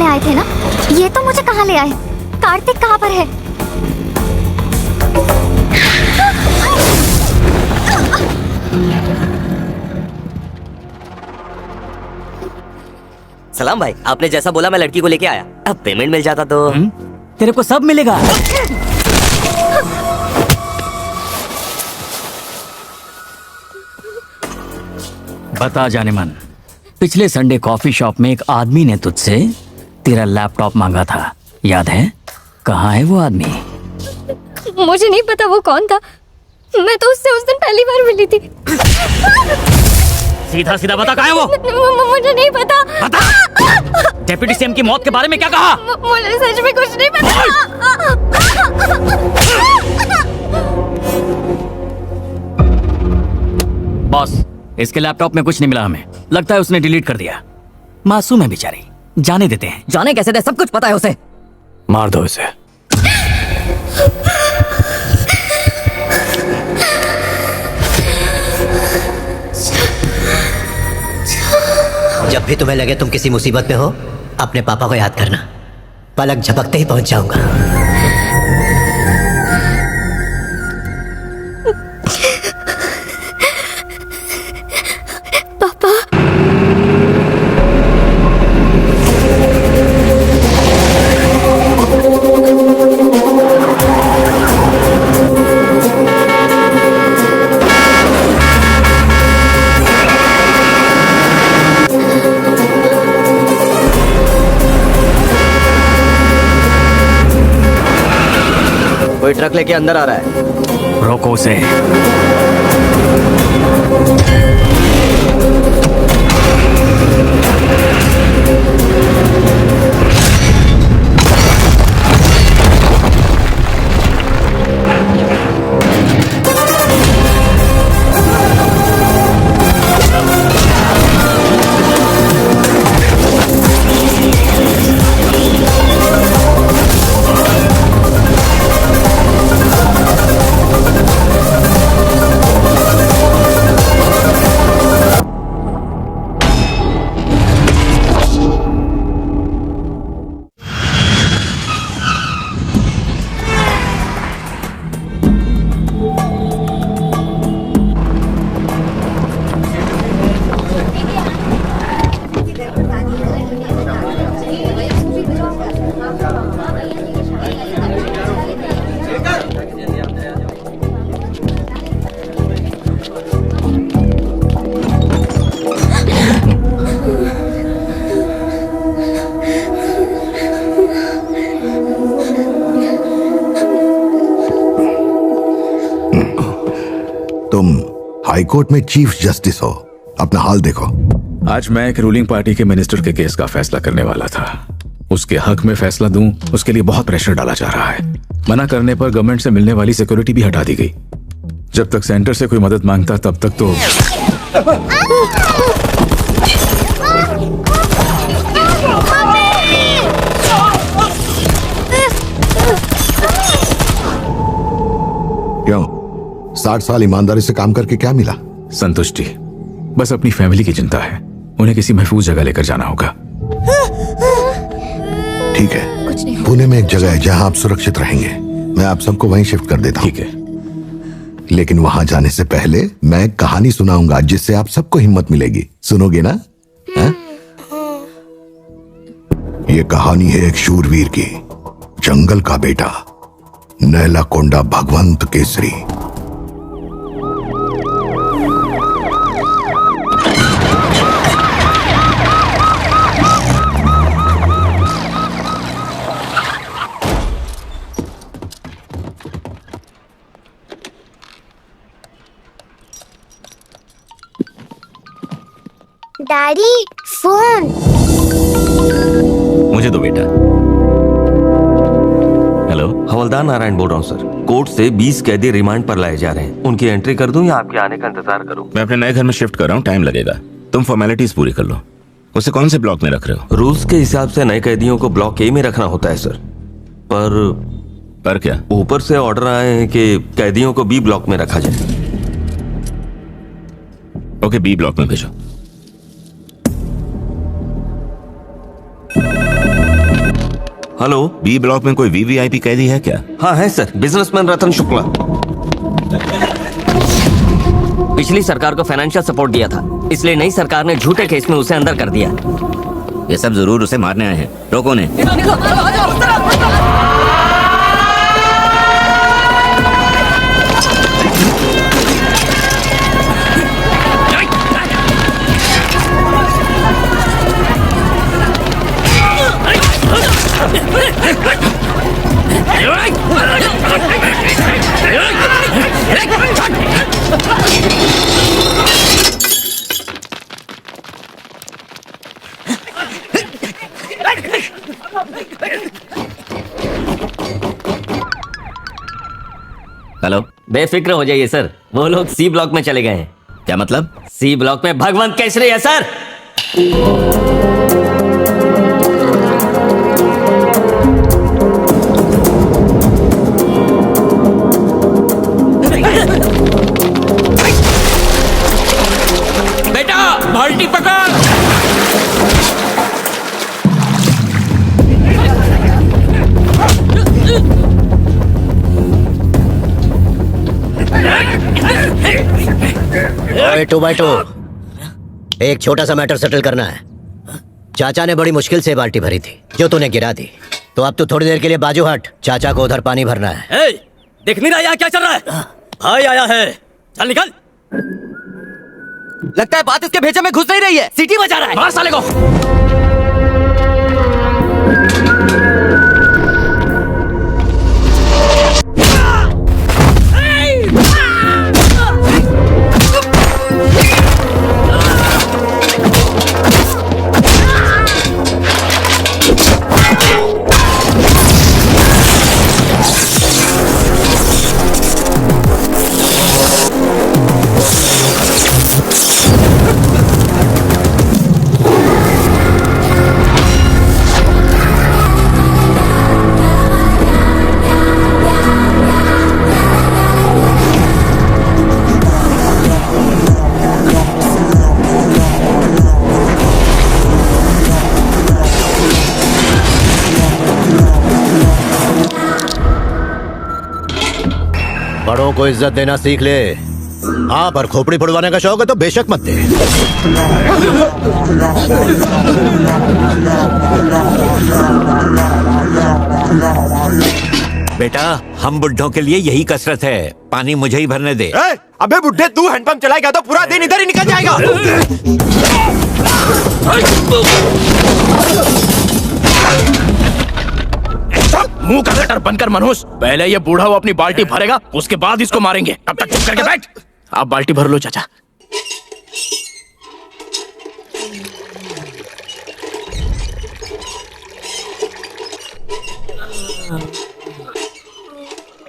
करने आए थे ना? ये तो मुझे कहाँ ले आए? कार्तिक कहाँ पर है? सलाम भाई, आपने जैसा बोला मैं लड़की को लेके आया। अब पेमेंट मिल जाता तो तेरे को सब मिलेगा। बता जाने मन, पिछले संडे कॉफी शॉप में एक आदमी ने तुझसे तेरा लैपटॉप मांगा था, याद है? कहाँ है वो आदमी? मुझे नहीं पता वो कौन था। मैं तो उससे उस दिन पहली बार मिली थी। सीधा सीधा बता, कहाँ है वो? मुझे नहीं पता। बता। डेप्यूटी सीएम की मौत के बारे में क्या कहा? मुझे सच में कुछ नहीं पता। बॉस, इसके लैपटॉप में कुछ नहीं मिला हमें। लगता है उसने डिलीट कर दिया। मासूम है बेचारी, जाने देते हैं। जाने कैसे दे, सब कुछ पता है उसे। मार दो इसे। जब भी तुम्हें लगे तुम किसी मुसीबत में हो, अपने पापा को याद करना। पलक झपकते ही पहुंच जाऊंगा। कोई ट्रक लेके अंदर आ रहा है। रोको उसे। हाई कोर्ट में चीफ जस्टिस हो, अपना हाल देखो। आज मैं एक रूलिंग पार्टी के मिनिस्टर के केस का फैसला करने वाला था। उसके हक में फैसला दूं, उसके लिए बहुत प्रेशर डाला जा रहा है। मना करने पर गवर्नमेंट से मिलने वाली सिक्योरिटी भी हटा दी गई। जब तक सेंटर से कोई मदद मांगता तब तक तो क्यों? 60 साल ईमानदारी से काम करके क्या मिला? संतुष्टि। बस अपनी फैमिली की चिंता है। उन्हें किसी महफूज जगह लेकर जाना होगा। ठीक है, पुणे में एक जगह है जहां आप सुरक्षित रहेंगे। मैं आप सबको वहीं शिफ्ट कर देता हूं। ठीक है, लेकिन वहां जाने से पहले मैं एक कहानी सुनाऊंगा जिससे आप सबको हिम्मत मिलेगी। सुनोगे ना? ये कहानी है एक शूरवीर की, जंगल का बेटा, नैलाकोंडा भगवंत केसरी। Daddy, phone. मुझे दो बेटा। हेलो, हवलदार नारायण बोल रहा हूँ सर। कोर्ट से 20 कैदी रिमांड पर लाए जा रहे हैं। उनकी एंट्री कर दूं या आपके आने का इंतजार करूं? मैं अपने नए घर में शिफ्ट कर रहा हूँ, टाइम लगेगा। तुम फॉर्मेलिटीज पूरी कर लो। उसे कौन से ब्लॉक में रख रहे हो? रूल्स के हिसाब से नए कैदियों को ब्लॉक ए में रखना होता है सर। पर क्या? ऊपर से ऑर्डर आए हैं कि कैदियों को बी ब्लॉक में रखा जाए। ओके, बी ब्लॉक में भेजो। हेलो। बी ब्लॉक में कोई वीवीआईपी कैदी है क्या? हाँ है सर, बिजनेसमैन रतन शुक्ला। पिछली सरकार को फाइनेंशियल सपोर्ट दिया था, इसलिए नई सरकार ने झूठे केस में उसे अंदर कर दिया। ये सब जरूर उसे मारने आए हैं। रोको ने। हेलो। बेफिक्र हो जाइए सर, वो लोग सी ब्लॉक में चले गए हैं। क्या मतलब? सी ब्लॉक में भगवंत केसरी है सर। बेटा बाल्टी पकड़। टू बाई टू, एक छोटा सा मैटर सेटल करना है। चाचा ने बड़ी मुश्किल से बाल्टी भरी थी जो तूने गिरा दी, तो अब तू थोड़ी देर के लिए बाजू हट, चाचा को उधर पानी भरना है। देख नहीं रहा यहाँ क्या चल रहा है? भाई आया है, चल निकल। लगता है बात इसके भेजे में घुस नहीं रही है, सीटी बजा रहा है। मार साले को। बड़ों को इज्जत देना सीख ले। हाँ, पर खोपड़ी फुड़वाने का शौक है तो बेशक मत दे। बेटा, हम बुड्ढों के लिए यही कसरत है, पानी मुझे ही भरने दे। अबे बुड्ढे, तू हैंडपंप चलाएगा तो पूरा दिन इधर ही निकल जाएगा। मुंह का गटर बंद कर मनोज, पहले ये बूढ़ा वो अपनी बाल्टी भरेगा, उसके बाद इसको मारेंगे। तब तक चुप करके बैठ। आप बाल्टी भर लो चाचा।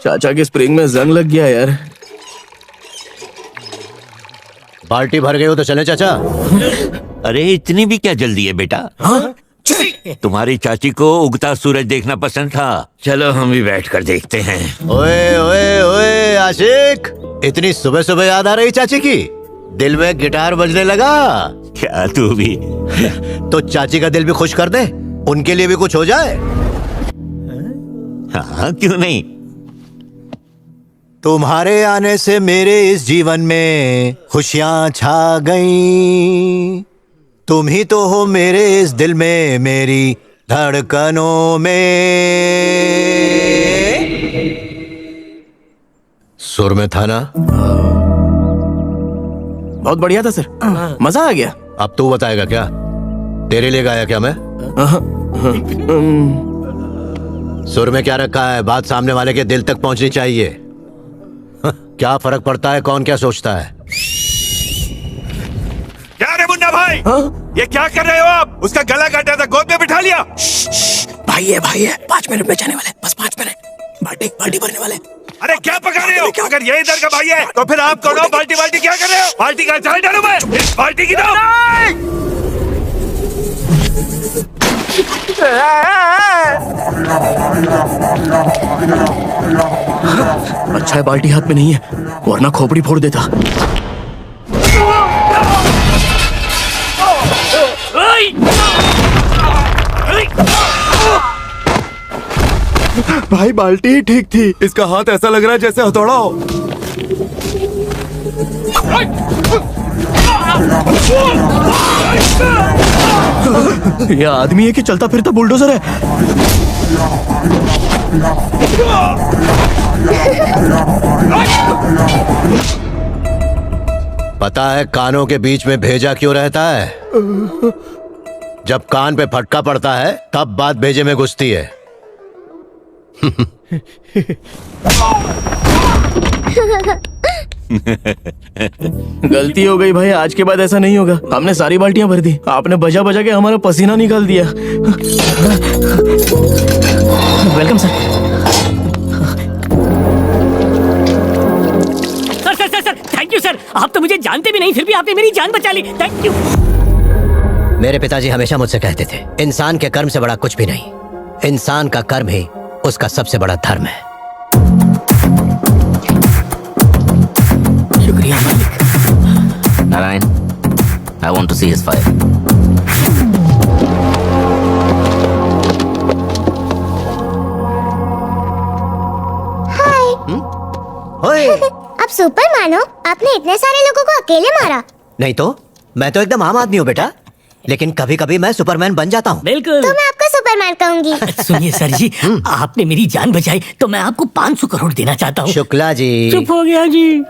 चाचा के स्प्रिंग में जंग लग गया यार। बाल्टी भर गई हो तो चले चाचा। अरे इतनी भी क्या जल्दी है बेटा? तुम्हारी चाची को उगता सूरज देखना पसंद था, चलो हम भी बैठकर देखते हैं। ओए ओए ओए आशिक, इतनी सुबह सुबह याद आ रही चाची की? दिल में गिटार बजने लगा क्या तू भी? तो चाची का दिल भी खुश कर दे, उनके लिए भी कुछ हो जाए। हाँ क्यों नहीं। तुम्हारे आने से मेरे इस जीवन में खुशियां छा गईं। तुम ही तो हो मेरे इस दिल में, मेरी धड़कनों में। सुर में था ना? बहुत बढ़िया था सर, मजा आ गया। अब तू बताएगा क्या? तेरे लिए गाया क्या मैं? सुर में क्या रखा है? बात सामने वाले के दिल तक पहुंचनी चाहिए। क्या फर्क पड़ता है कौन क्या सोचता है? क्या रे मुन्ना भाई, ये क्या कर रहे हो आप? उसका गला काटा था, गोद में बिठा लिया। भाई है 5 मिनट में जाने वाले, बस 5 मिनट। बाल्टी भरने वाले। अरे क्या पका रहे हो? अगर ये इधर का भाई है तो फिर आप कौन हो? बाल्टी क्या कर रहे हो? बाल्टी का चाय डालूं मैं? इस बाल्टी की दो। अच्छा है बाल्टी हाथ में नहीं है, वरना खोपड़ी फोड़ देता। भाई बाल्टी ही ठीक थी, इसका हाथ ऐसा लग रहा है जैसे हथौड़ा हो। ये आदमी है कि चलता फिरता बुलडोजर है? पता है कानों के बीच में भेजा क्यों रहता है? जब कान पे फटका पड़ता है तब बात भेजे में घुसती है। गलती हो गई भाई, आज के बाद ऐसा नहीं होगा। हमने सारी बाल्टियां भर दी, आपने बजा बजा के हमारा पसीना निकाल दिया। Welcome sir. Sir sir sir sir thank you sir. आप तो मुझे जानते भी नहीं, फिर भी आपने मेरी जान बचा ली। Thank you. मेरे पिताजी हमेशा मुझसे कहते थे, इंसान के कर्म से बड़ा कुछ भी नहीं, इंसान का कर्म ही उसका सबसे बड़ा धर्म है। शुक्रिया मालिक। Narayan, I want to see his file. ओए, आप सुपरमैन हो? आपने इतने सारे लोगों को अकेले मारा? नहीं तो मैं तो एकदम आम आदमी हूँ बेटा, लेकिन कभी कभी मैं सुपरमैन बन जाता हूँ। बिल्कुल। तो मैं आपको सुपरमैन कहूंगी। सुनिए सर जी, आपने मेरी जान बचाई तो मैं आपको 500 करोड़ देना चाहता हूँ। शुक्ला जी। चुप हो गया जी।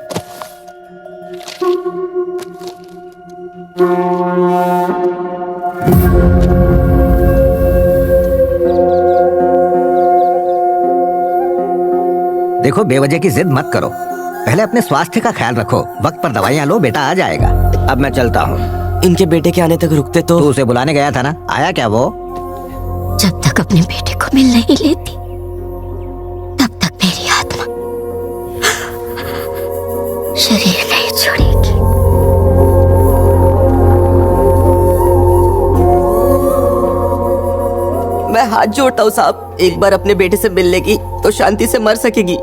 देखो, बेवजह की जिद मत करो, पहले अपने स्वास्थ्य का ख्याल रखो। वक्त पर दवाइयाँ लो, बेटा आ जाएगा। अब मैं चलता हूँ। इनके बेटे के आने तक रुकते तो। तू उसे बुलाने गया था ना, आया क्या वो? जब तक अपने बेटे को मिल नहीं लेती तब तक मेरी आत्मा शरीर नहीं छोड़ेगी। मैं हाथ जोड़ता हूँ साहब, एक बार अपने बेटे से मिलने की तो शांति से मर सकेगी।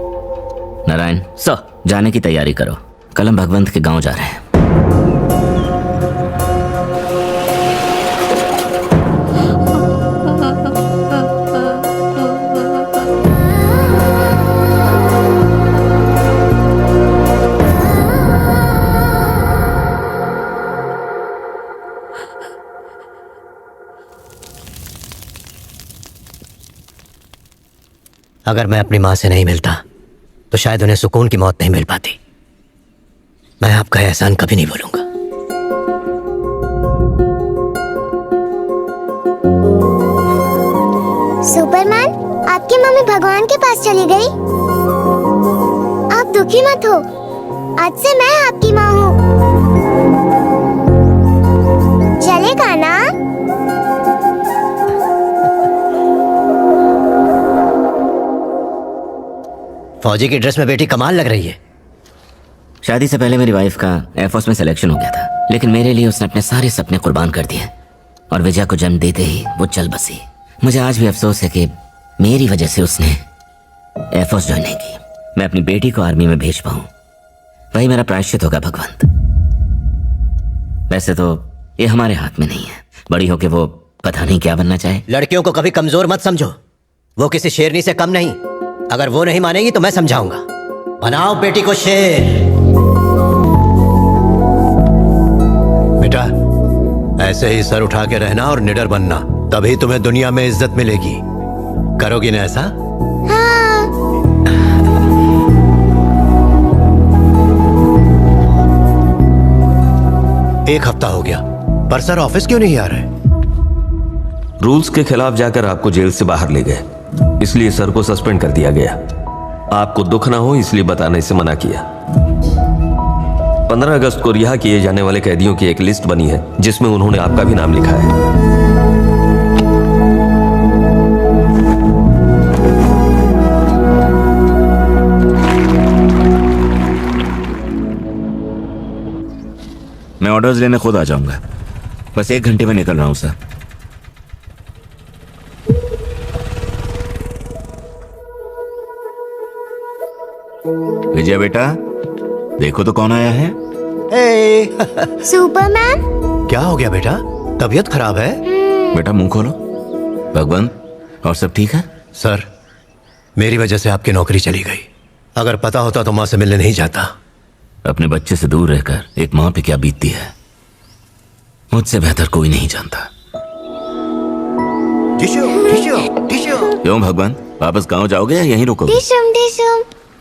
नारायण सर, जाने की तैयारी करो, कल हम भगवंत के गांव जा रहे हैं। अगर मैं अपनी माँ से नहीं मिलता तो शायद उन्हें सुकून की मौत नहीं मिल पाती। मैं आपका एहसान कभी नहीं भूलूंगा। सुपरमैन, आपकी मम्मी भगवान के पास चली गई। आप दुखी मत हो, आज से मैं आपकी माँ हूँ। चलेगा ना? फौजी की ड्रेस में बेटी कमाल लग रही है। शादी से पहले मेरी वाइफ का एयरफोर्स में सिलेक्शन हो गया था, लेकिन मेरे लिए उसने अपने सारे सपने कुर्बान कर दिए और विजय को जन्म देते ही वो चल बसी। मुझे आज भी अफसोस है कि मेरी वजह से उसने एयरफोर्स ज्वाइन नहीं की। मैं अपनी बेटी को आर्मी में भेज पाऊं, वही मेरा प्रायश्चित होगा भगवंत। वैसे तो ये हमारे हाथ में नहीं है, बड़ी होके वो पता नहीं क्या बनना चाहे। लड़कियों को कभी कमजोर मत समझो, वो किसी शेरनी से कम नहीं। अगर वो नहीं मानेगी तो मैं समझाऊंगा। बनाओ बेटी को शेर। बेटा, ऐसे ही सर उठा के रहना और निडर बनना, तभी तुम्हें दुनिया में इज्जत मिलेगी। करोगी ना ऐसा? हाँ। एक हफ्ता हो गया, पर सर ऑफिस क्यों नहीं आ रहे? रूल्स के खिलाफ जाकर आपको जेल से बाहर ले गए, इसलिए सर को सस्पेंड कर दिया गया। आपको दुख ना हो इसलिए बताने से मना किया। 15 अगस्त को रिहा किए जाने वाले कैदियों की एक लिस्ट बनी है जिसमें उन्होंने आपका भी नाम लिखा है। मैं ऑर्डर्स लेने खुद आ जाऊंगा, बस 1 घंटे में निकल रहा हूं सर। विजय बेटा, देखो तो कौन आया है। सुपरमैन। क्या हो गया बेटा, तबीयत खराब है? बेटा मुंह खोलो। भगवंत, और सब ठीक है? सर, मेरी वजह से आपकी नौकरी चली गई। अगर पता होता तो माँ से मिलने नहीं जाता। अपने बच्चे से दूर रहकर एक माँ पे क्या बीतती है, मुझसे बेहतर कोई नहीं जानता। क्यों भगवान, वापस गांव जाओगे या यहीं रुकोगे?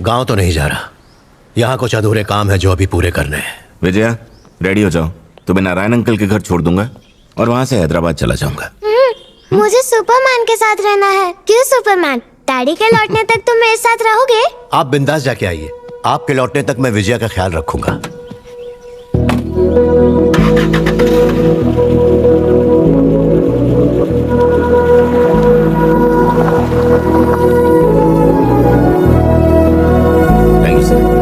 गांव तो नहीं जा रहा, यहाँ कुछ अधूरे काम है जो अभी पूरे करने हैं। विजया, रेडी हो जाओ, तुम्हें नारायण अंकल के घर छोड़ दूंगा और वहां से हैदराबाद चला जाऊंगा। मुझे सुपरमैन के साथ रहना है। क्यों सुपरमैन? डैडी के लौटने तक तुम मेरे साथ रहोगे? आप बिंदास जाके आइए, आपके लौटने तक मैं विजया का ख्याल रखूंगा। Thank you sir.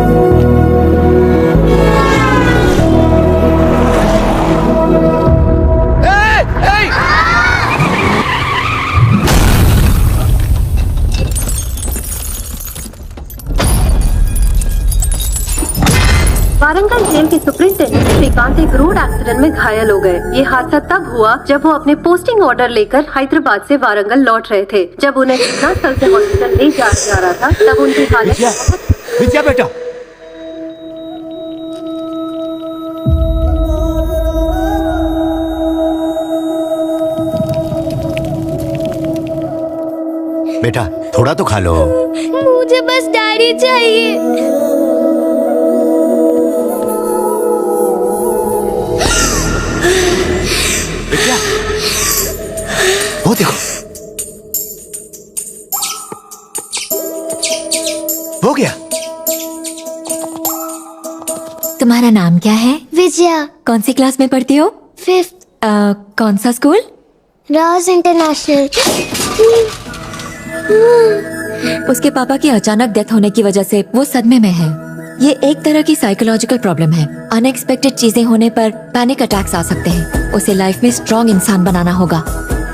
Warangal jail के सुप्रिंटेंडेंट श्रीकांत एक रोड एक्सीडेंट में घायल हो गए। ये हादसा तब हुआ जब वो अपने पोस्टिंग ऑर्डर लेकर हैदराबाद से वारंगल लौट रहे थे। जब उन्हें घटनास्थल से हॉस्पिटल ले जाया जा रहा था तब उनकी हालत विजया बेटा, बेटा थोड़ा तो खा लो। मुझे बस डैडी चाहिए। वो देखो, हो गया। तुम्हारा नाम क्या है? विजया। कौन सी क्लास में पढ़ती हो? 5th। कौन सा स्कूल? Rows international. उसके पापा की अचानक डेथ होने की वजह से वो सदमे में है। ये एक तरह की साइकोलॉजिकल प्रॉब्लम है। अनएक्सपेक्टेड चीजें होने पर पैनिक अटैक्स आ सकते हैं। उसे लाइफ में स्ट्रॉन्ग इंसान बनाना होगा,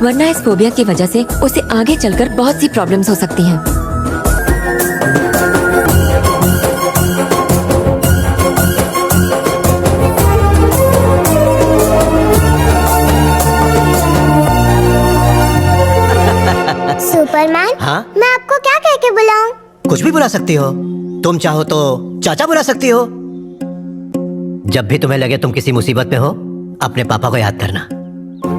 वरना इस फोबिया की वजह से उसे आगे चलकर बहुत सी प्रॉब्लम्स हो सकती हैं। सुपरमैन, हाँ? मैं आपको क्या कह के बुलाऊं? कुछ भी बुला सकती हो। तुम चाहो तो चाचा बुला सकती हो। जब भी तुम्हें लगे तुम किसी मुसीबत में हो, अपने पापा को याद करना।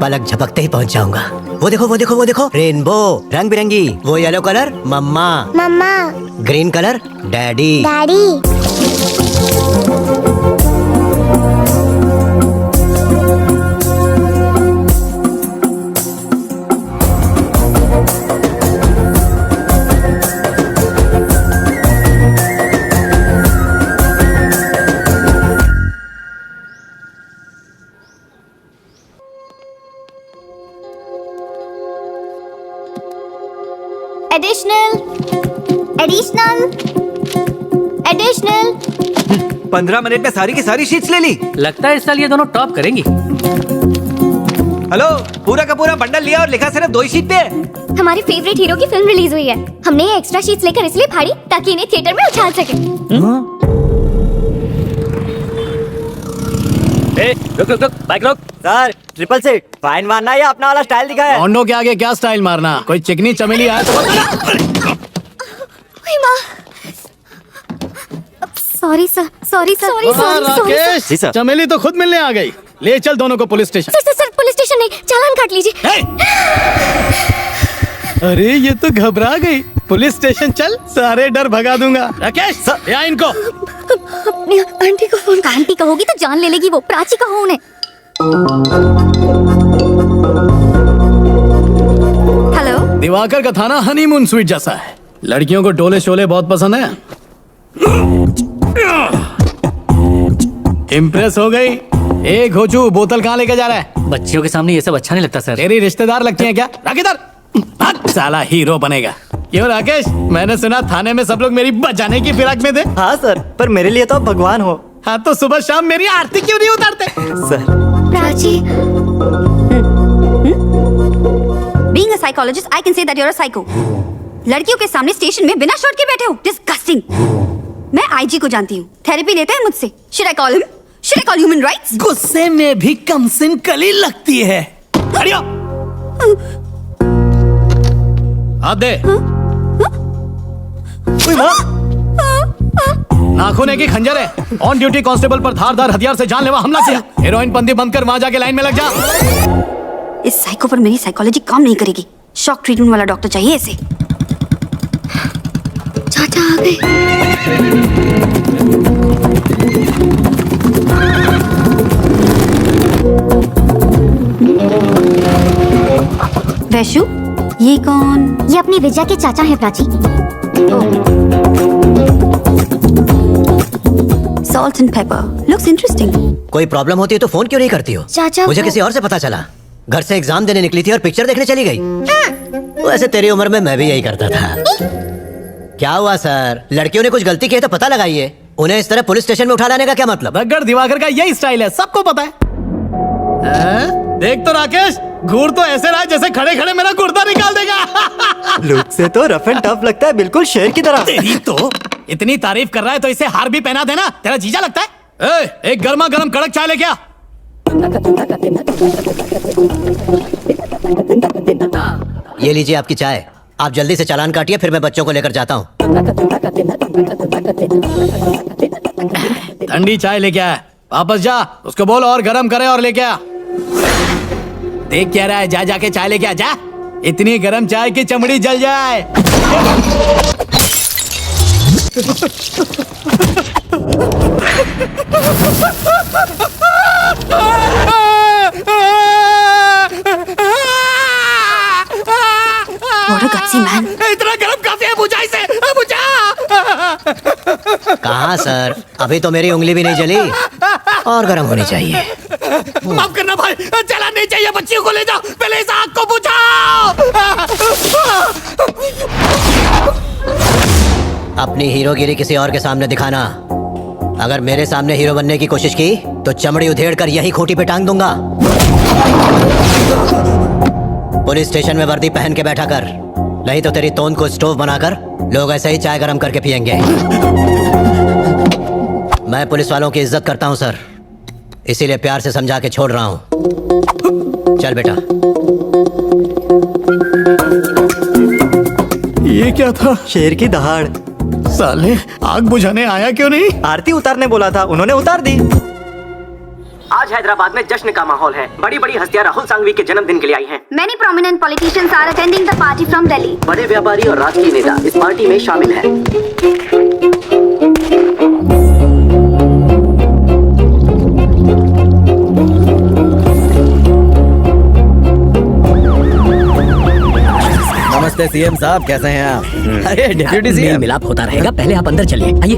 पलक झपकते ही पहुंच जाऊंगा। वो देखो वो देखो वो देखो, रेनबो, रंग बिरंगी। वो yellow colour mamma, mamma. Green colour daddy, daddy. Additional 15 minute में सारी की सारी शीट्स ले ली। लगता है इस साल ये दोनों टॉप करेंगी। हेलो, पूरा का पूरा बंडल लिया और लिखा सिर्फ 2 ही शीट पे है। हमारी फेवरेट हीरो की फिल्म रिलीज हुई है। हमने ये एक्स्ट्रा शीट्स लेकर इसलिए फाड़ी ताकि इन्हें थिएटर में उछाल सके। रुक बाइक रोक। सर, ट्रिपल सीट फाइन मारना या अपना वाला स्टाइल दिखा है? होंडो के आगे क्या स्टाइल मारना? कोई चिकनी चमेली आया तो sorry sir, sorry sir, Rakesh, चमेली तो खुद मिलने आ गई। ले चल दोनों को police station. Sir police station नहीं, चालान काट लीजिए। अरे ये तो घबरा गई। पुलिस स्टेशन चल, सारे डर भगा दूंगा। राकेश या इनको। अपनी आंटी को फोन। आंटी कहोगी तो जान ले लेगी वो। प्राची कहो उन्हें। हेलो, दिवाकर का थाना हनीमून स्वीट जैसा है। लड़कियों को डोले शोले बहुत पसंद है। इम्प्रेस हो गई? एक घोचू बोतल कहाँ लेके जा रहा है? बच्चियों के सामने ये सब अच्छा नहीं लगता सर। तेरी रिश्तेदार लगती है क्या? राकेदार साला हीरो बनेगा। क्यों राकेश, मैंने सुना थाने में सब लोग मेरी बचाने की फिराक में थे। हाँ सर, पर मेरे लिए तो आप भगवान हो। हाँ तो सुबह शाम मेरी आरती क्यों नहीं उतारते? Sir, Prachi. Being a psychologist, I can say that you're a psycho. लड़कियों के सामने स्टेशन में बिना शर्ट के बैठे हो। Disgusting. मैं आईजी को जानती हूँ, थेरेपी लेते हैं मुझसे। Should I call him? Should I call human rights? गुस्से में भी कमसिन कली लगती है। हाथ दे। नाखून की खंजर है। ऑन ड्यूटी कांस्टेबल पर धारदार हथियार से जानलेवा हमला किया। हेरोइन पंदी बंद कर वहां जाके लाइन में लग जा। इस साइको पर मेरी साइकोलॉजी काम नहीं करेगी। शॉक ट्रीटमेंट वाला डॉक्टर चाहिए इसे। चाचा आ गए। वैशु, ये कौन? ये अपनी विजया के चाचा है Prachi. Salt and pepper. Looks interesting. कोई प्रॉब्लम होती है तो फोन क्यों नहीं करती हो? चाचा मुझे किसी और से पता चला। घर से एग्जाम देने निकली थी और पिक्चर देखने चली गई। वैसे तेरी उम्र में मैं भी यही करता था। क्या हुआ सर? लड़कियों ने कुछ गलती की है तो पता लगाइए। उन्हें इस तरह पुलिस स्टेशन में उठा लाने का क्या मतलब? रगड़ दिवाकर का यही स्टाइल है, सबको पता है। देख तो राकेश, घूर तो ऐसे रहा जैसे खड़े खड़े मेरा कुर्ता निकाल देगा। लुक से तो रफ एंड टफ लगता है, बिल्कुल शेर की तरह। तेरी तो इतनी तारीफ कर रहा है तो इसे हार भी पहना देना। तेरा जीजा लगता है। एक गर्मा गर्म कड़क चाय ले क्या? ये लीजिए आपकी चाय। आप जल्दी से चालान काटिए, फिर मैं बच्चों को लेकर जाता हूँ। ठंडी चाय लेके आया। वापस जा, उसको बोल और गरम करे और लेके आ। देख क्या रहा है, जा जाके चाय लेके आ जा। इतनी गरम चाय की चमड़ी जल जाए। What a gutsy man. इतना गरम काफी है, बुझाई से बुझा। कहाँ सर, अभी तो मेरी उंगली भी नहीं जली। और गर्म होनी चाहिए। माफ करना भाई, चला नहीं चाहिए। बच्चियों को ले जाओ, पहले इस आग को बुझाओ। अपनी हीरोगिरी किसी और के सामने दिखाना। अगर मेरे सामने हीरो बनने की कोशिश की तो चमड़ी उधेड़ कर यही खूंटी पे टांग दूंगा। पुलिस स्टेशन में वर्दी पहन के बैठा कर, नहीं तो तेरी तोंद को स्टोव बनाकर लोग ऐसे ही चाय गरम करके पियेंगे। मैं पुलिस वालों की इज्जत करता हूं सर, इसीलिए प्यार से समझा के छोड़ रहा हूं। चल बेटा। ये क्या था? शेर की दहाड़। साले आग बुझाने आया क्यों नहीं? आरती उतारने बोला था, उन्होंने उतार दी। आज हैदराबाद में जश्न का माहौल है। बड़ी बड़ी हस्तियां राहुल सांघवी के जन्मदिन के लिए आई हैं। Many prominent politicians are attending the party from Delhi. बड़े व्यापारी और राजकीय नेता इस पार्टी में शामिल हैं। नमस्ते सीएम साहब, कैसे हैं आप? अरे डिप्यूटी सीएम, मिलाप होता रहेगा, पहले आप अंदर चलिए। आइए।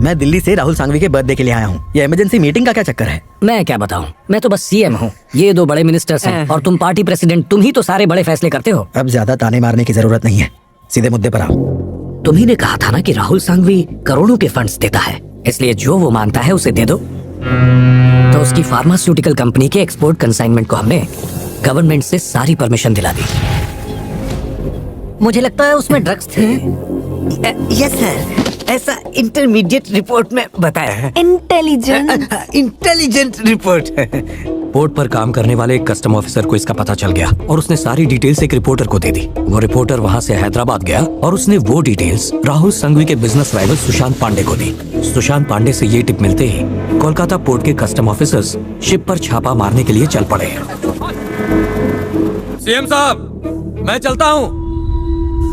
मैं दिल्ली से राहुल सांघवी के बर्थडे के लिए आया हूँ। ये इमरजेंसी मीटिंग का क्या चक्कर है? मैं क्या बताऊं, मैं तो बस सीएम हूँ। ये दो बड़े मिनिस्टर्स हैं और तुम पार्टी प्रेसिडेंट। तुम ही तो सारे बड़े फैसले करते हो। अब ज्यादा ताने मारने की जरूरत नहीं है, सीधे मुद्दे पर आओ। तुम्ही ने कहा था ना कि राहुल सांघवी करोड़ों के फंड्स देता है, इसलिए जो वो मांगता है उसे दे दो। तो उसकी फार्मास्यूटिकल कंपनी के एक्सपोर्ट कंसाइनमेंट को हमने गवर्नमेंट से सारी परमिशन दिला दी। मुझे लगता है उसमें ड्रग्स थे। यस सर, ऐसा इंटरमीडिएट रिपोर्ट में बताया है। Intelligent report. पोर्ट पर काम करने वाले एक कस्टम ऑफिसर को इसका पता चल गया और उसने सारी डिटेल्स एक रिपोर्टर को दे दी। वो रिपोर्टर वहाँ से हैदराबाद गया और उसने वो डिटेल्स राहुल सांघवी के बिजनेस राइवल सुशांत पांडे को दी। सुशांत पांडे से ये टिप मिलते ही कोलकाता पोर्ट के कस्टम ऑफिसर्स शिप पर छापा मारने के लिए चल पड़े। सीएम साहब, मैं चलता हूँ।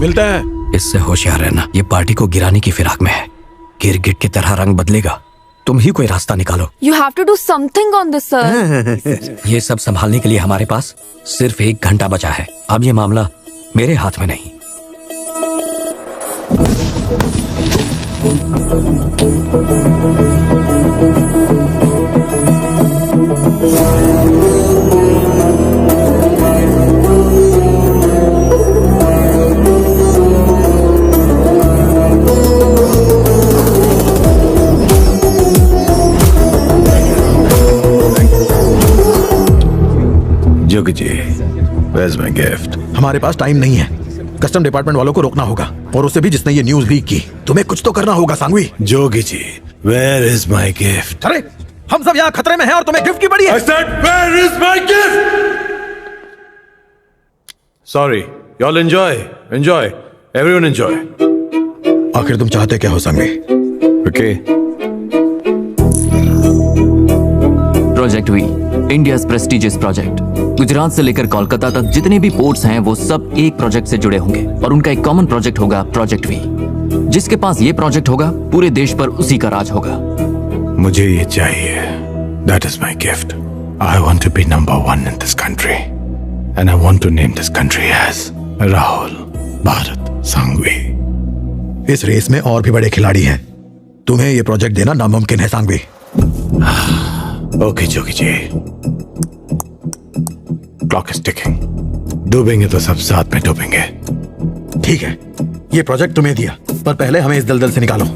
मिलता है। इससे होशियार रहना, ये पार्टी को गिराने की फिराक में है। गिरगिट की तरह रंग बदलेगा। तुम ही कोई रास्ता निकालो। You have to do something on this, sir. ये सब संभालने के लिए हमारे पास सिर्फ 1 घंटा बचा है। अब ये मामला मेरे हाथ में नहीं। Jogi ji, where's my gift? हमारे पास टाइम नहीं है। कस्टम डिपार्टमेंट वालों को रोकना होगा, और उससे भी जिसने ये न्यूज लीक की। तुम्हें कुछ तो करना होगा Sanghvi. Jogi ji, where is my gift? अरे हम सब यहाँ खतरे में हैं और तुम्हें गिफ्ट की पड़ी है। I said, where is my gift? Sorry, y'all enjoy, everyone enjoy. आखिर तुम चाहते क्या हो संगे? Okay project V, India's prestigious project. Gujarat से लेकर कोलकाता तक जितने भी पोर्ट्स हैं वो सब एक प्रोजेक्ट से जुड़े होंगे और उनका एक कॉमन प्रोजेक्ट होगा, प्रोजेक्ट वी। जिसके पास ये प्रोजेक्ट होगा पूरे देश पर उसी का राज होगा। मुझे ये चाहिए। That is my gift. I want to be number 1 in this country. And I want to name this country as Rahul Bharat Sanghvi. इस रेस में और भी बड़े खिलाड़ी हैं। तुम्हें ये प्रोजेक्ट देना नामुमकिन है Sanghvi. Okay Jogi ji, clock is ticking. डूबेंगे तो सब साथ में डूबेंगे। ठीक है, ये प्रोजेक्ट तुम्हें दिया, पर पहले हमें इस दलदल से निकालो।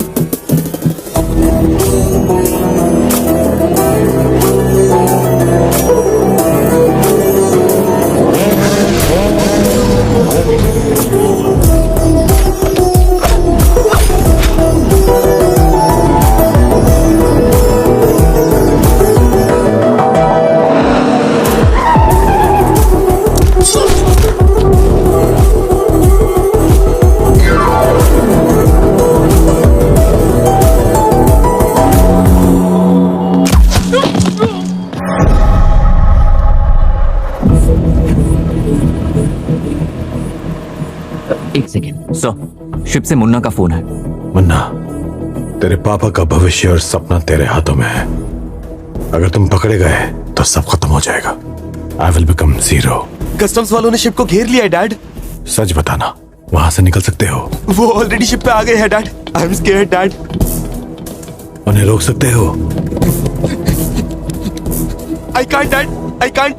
एक सेकेंड सर, शिप से मुन्ना का फोन है। मुन्ना, तेरे पापा का भविष्य और सपना तेरे हाथों में है। अगर तुम पकड़े गए तो सब खत्म हो जाएगा। I will become zero. Customs वालों ने शिप को घेर लिया है डैड। सच बताना, वहां से निकल सकते हो? वो ऑलरेडी शिप पे आ गए हैं dad. I am scared dad. उन्हें रोक सकते हो? I can't dad, I can't.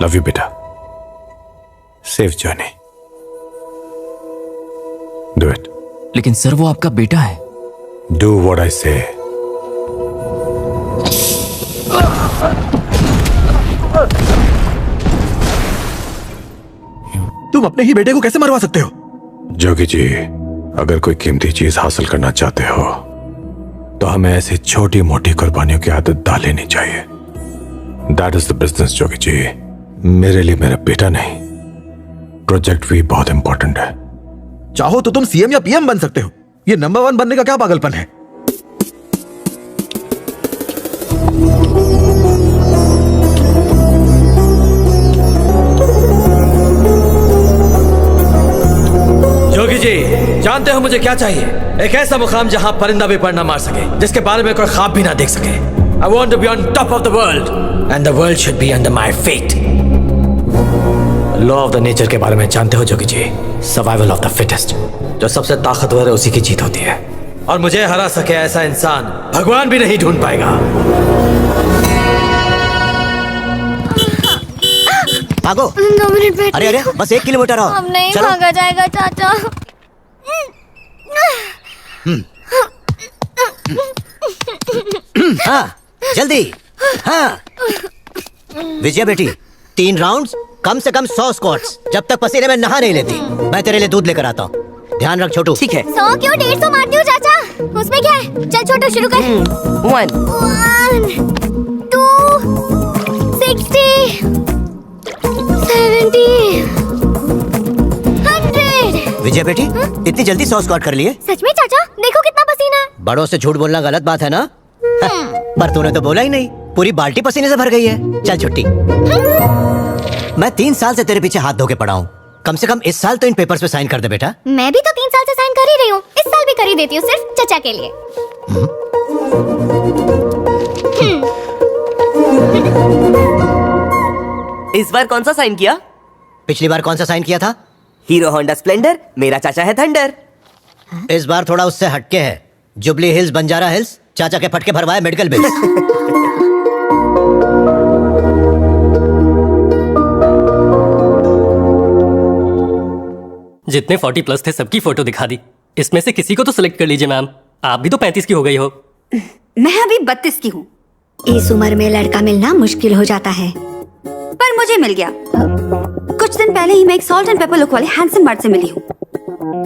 Love you बेटा। Safe journey. Do it. लेकिन सर वो आपका बेटा है। डू व्हाट आई से। तुम अपने ही बेटे को कैसे मरवा सकते हो? जोगी जी, अगर कोई कीमती चीज हासिल करना चाहते हो तो हमें ऐसी छोटी मोटी कुर्बानियों की आदत डाल लेनी चाहिए। That is the business Jogi ji. मेरे लिए मेरा बेटा नहीं, प्रोजेक्ट भी बहुत इंपॉर्टेंट है। चाहो तो तुम सीएम या पीएम बन सकते हो। ये नंबर 1 बनने का क्या पागलपन है? जोगी जी, जानते हो मुझे क्या चाहिए? एक ऐसा मुकाम जहां परिंदा भी पर ना मार सके, जिसके बारे में कोई ख्वाब भी ना देख सके। I want to be on top of the world and the world should be under my feet. Law of the nature के बारे में जानते हो Jogi ji? Survival of the fittest. जो सबसे ताकतवर है उसी की जीत होती है, और मुझे हरा सके ऐसा इंसान भगवान भी नहीं ढूंढ पाएगा। भागो। 2 मिनट बैठ। अरे अरे, बस 1 किलोमीटर और। हम नहीं चलो। भागा जाएगा चाचा। हाँ, जल्दी। हाँ। विजया बेटी, 3 राउंड्स, कम से कम 100 स्क्वाट्स। जब तक पसीने में नहा नहीं लेती, मैं तेरे लिए दूध लेकर आता हूँ। ध्यान रख छोटू। ठीक है। 100 क्यों 150 मारती हूँ चाचा? उसमें क्या है? चल छोटू शुरू कर। 1 2 60 70 100। विजया बेटी, इतनी जल्दी 100 स्क्वाट कर लिए? सच में चाचा, देखो कितना पसीना है। बड़ों से झूठ बोलना गलत बात है ना? पर तूने तो बोला ही नहीं। पूरी बाल्टी पसीने से भर गई है। चल छुट्टी। मैं 3 साल से तेरे पीछे हाथ धो के पड़ा हूँ। कम से कम इस साल तो इन पेपर्स पे साइन कर दे बेटा। मैं भी तो 3 साल से साइन कर ही रही हूँ। इस साल भी कर ही देती हूँ, सिर्फ चाचा के लिए। इस बार कौन सा साइन किया? पिछली बार कौन सा साइन किया था? Hero Honda Splendor. मेरा चाचा है थंडर। इस बार थोड़ा उससे हटके है। जुबली हिल्स, बंजारा हिल्स, चाचा के फटके भरवाए मेडिकल बिल्स। जितने 40+ थे सबकी फोटो दिखा दी। इसमें से किसी को तो सिलेक्ट कर लीजिए मैम। आप भी तो 35 की हो गई हो। मैं अभी 32 की हूँ। इस उम्र में लड़का मिलना मुश्किल हो जाता है, पर मुझे मिल गया। कुछ दिन पहले ही मैं एक सॉल्ट एंड पेपर लुक वाले हैंडसम मार्ट से मिली हूँ।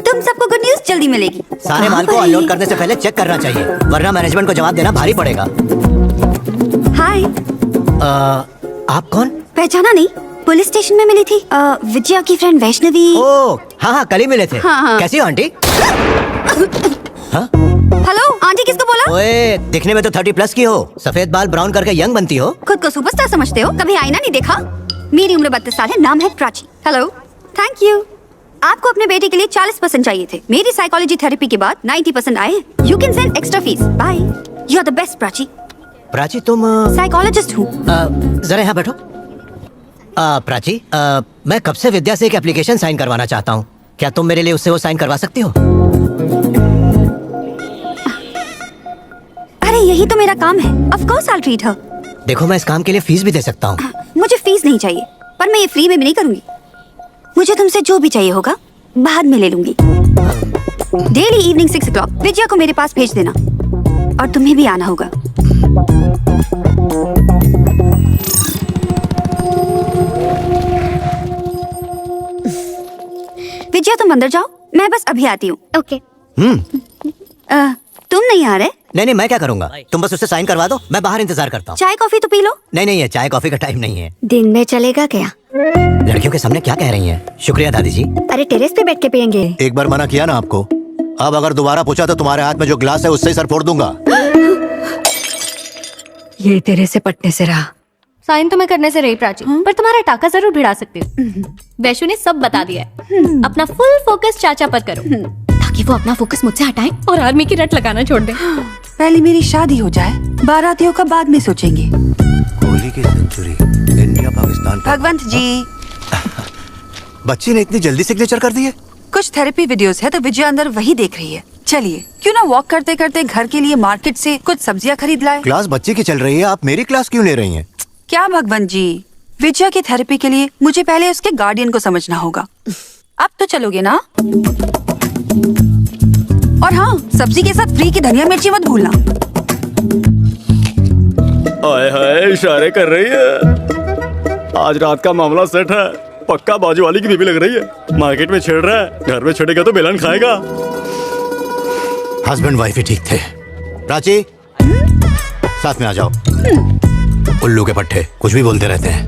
तुम सबको गुड न्यूज जल्दी मिलेगी। सारे माल को अनलोड करने से पहले चेक करना चाहिए, वरना मैनेजमेंट को जवाब देना भारी पड़ेगा। हाय। आप कौन? पहचाना नहीं? पुलिस स्टेशन में मिली थी। विजया की फ्रेंड वैष्णवी। ओह हाँ हाँ, कल ही मिले थे। हाँ, हाँ। कैसी हो आंटी? हेलो आंटी, किसको बोला? ओए, दिखने में तो 30+ की हो, सफेद बाल ब्राउन करके यंग बनती हो। खुद को सुपरस्टार समझते हो? कभी आईना नहीं देखा? मेरी उम्र 32 साल है, नाम है प्राची। Hello, thank you. आपको अपने बेटे के लिए 40% चाहिए थे। मेरी साइकोलॉजी थेरेपी के बाद 90% आए। You can send extra fees. Bye. You are the best Prachi. Prachi तुम साइकोलॉजिस्ट हूँ। जरा यहाँ बैठो। प्राची, मैं कब से विद्या से एक एप्लीकेशन साइन करवाना चाहता हूँ। क्या तुम मेरे लिए उससे वो साइन करवा सकती हो? अरे यही तो मेरा काम है। Of course I will treat her. देखो, मैं इस काम के लिए फीस भी दे सकता हूँ। मुझे फीस नहीं चाहिए, पर मैं ये फ्री में भी नहीं करूंगी। मुझे तुमसे जो भी चाहिए होगा बाद में ले लूंगी। डेली इवनिंग 6 o'clock विजया को मेरे पास भेज देना, और तुम्हें भी आना होगा। विजया तुम अंदर जाओ, मैं बस अभी आती हूँ। ओके। तुम नहीं आ रहे? नहीं, मैं क्या करूँगा? तुम बस उससे साइन करवा दो, मैं बाहर इंतजार करता हूँ। चाय कॉफी तो पी लो। नहीं, ये चाय कॉफी का टाइम नहीं है। दिन में चलेगा क्या? लड़कियों के सामने क्या कह रही हैं? शुक्रिया दादी जी। अरे टेरेस पे बैठ के पियेंगे। एक बार मना किया ना आपको, अब अगर दोबारा पूछा तो तुम्हारे हाथ में जो ग्लास है उससे ही सर फोड़ दूंगा। ये तेरे से पटने से रहा। साइन तो मैं करने से रही प्राची, पर तुम्हारा टाका जरूर भिड़ा सकती हूँ। वैशु ने सब बता दिया है। अपना फुल फोकस चाचा पर करो, ताकि वो अपना फोकस मुझसे हटाएं और आर्मी की रट लगाना छोड़ दे। पहले मेरी शादी हो जाए, बारातियों का बाद में सोचेंगे। कोहली की सेंचुरी, इंडिया पाकिस्तान। भगवंत जी, बच्ची ने इतनी जल्दी सिग्नेचर कर दी है? कुछ थेरेपी वीडियोस है तो विजय अंदर वही देख रही है। चलिए, क्यों ना वॉक करते करते घर के लिए मार्केट से कुछ सब्जियां खरीद लाए। क्लास बच्चे की चल रही है, आप मेरी क्लास क्यों ले रही हैं? क्या भगवंत जी, विजया की थेरेपी के लिए मुझे पहले उसके गार्डियन को समझना होगा। अब तो चलोगे ना? और हाँ, सब्जी के साथ फ्री की धनिया मिर्ची मत भूलना। हाय हाय, इशारे कर रही है। आज रात का मामला सेट है। पक्का बाजू वाली की बीबी लग रही है। मार्केट में छेड़ रहा है, घर में छेड़ेगा तो बेलन खाएगा। हस्बैंड वाइफ ही ठीक थे। प्राची, साथ में आ जाओ। उल्लू के पट्टे कुछ भी बोलते रहते हैं।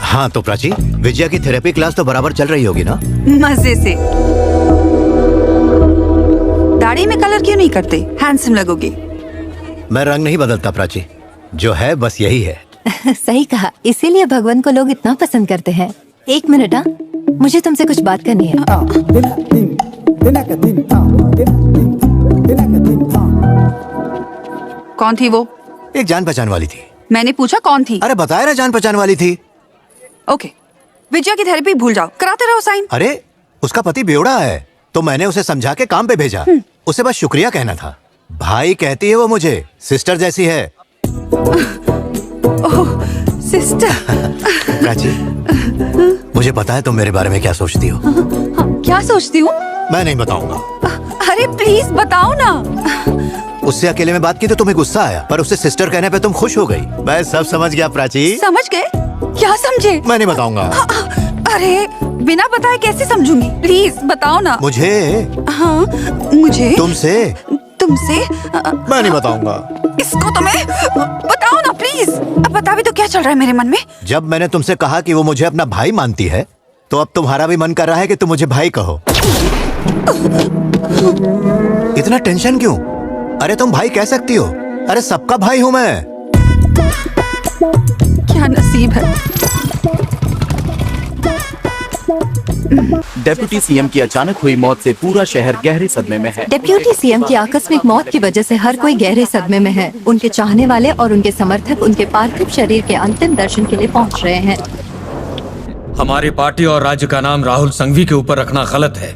हाँ तो प्राची, विजया की थेरेपी क्लास तो बराबर चल रही होगी ना? मजे से। दाढ़ी में कलर क्यों नहीं करते? हैंडसम लगोगे। मैं रंग नहीं बदलता प्राची, जो है बस यही है। सही कहा, इसीलिए भगवान को लोग इतना पसंद करते हैं। एक मिनट, मुझे तुमसे कुछ बात करनी है। कौन थी वो? एक जान पहचान वाली थी। मैंने पूछा कौन थी? अरे बताया ना, जान पहचान वाली थी। ओके, विजया की थेरेपी भूल जाओ, कराते रहो साइन। अरे उसका पति बेवड़ा है, तो मैंने उसे समझा के काम पे भेजा। उसे बस शुक्रिया कहना था। भाई कहती है वो मुझे, सिस्टर जैसी है। ओह, सिस्टर। प्राची, मुझे पता है तुम मेरे बारे में क्या सोचती हो। क्या सोचती हूँ? मैं नहीं बताऊंगा। अरे प्लीज बताओ ना। उससे अकेले में बात की तो तुम्हें गुस्सा आया, पर उससे सिस्टर कहने पे तुम खुश हो गई। मैं सब समझ गया प्राची। समझ गए? क्या समझे? मैं नहीं बताऊंगा। अरे बिना बताए कैसे समझूंगी? प्लीज बताओ ना। मुझे? हाँ, मुझे तुमसे? मैं नहीं बताऊंगा। इसको तो मैं बताओ ना प्लीज। अब बता भी तो क्या चल रहा है मेरे मन में। जब मैंने तुमसे कहा कि वो मुझे अपना भाई मानती है, तो अब तुम्हारा भी मन कर रहा है कि तुम मुझे भाई कहो। इतना टेंशन क्यों? अरे तुम भाई कह सकती हो। अरे सबका भाई हूं मैं। क्या नसीब है। डिप्टी सीएम की अचानक हुई मौत से पूरा शहर गहरे सदमे में है। डिप्टी सीएम की आकस्मिक मौत की वजह से हर कोई गहरे सदमे में है। उनके चाहने वाले और उनके समर्थक उनके पार्थिव शरीर के अंतिम दर्शन के लिए पहुंच रहे हैं। हमारी पार्टी और राज्य का नाम राहुल संघवी के ऊपर रखना गलत है।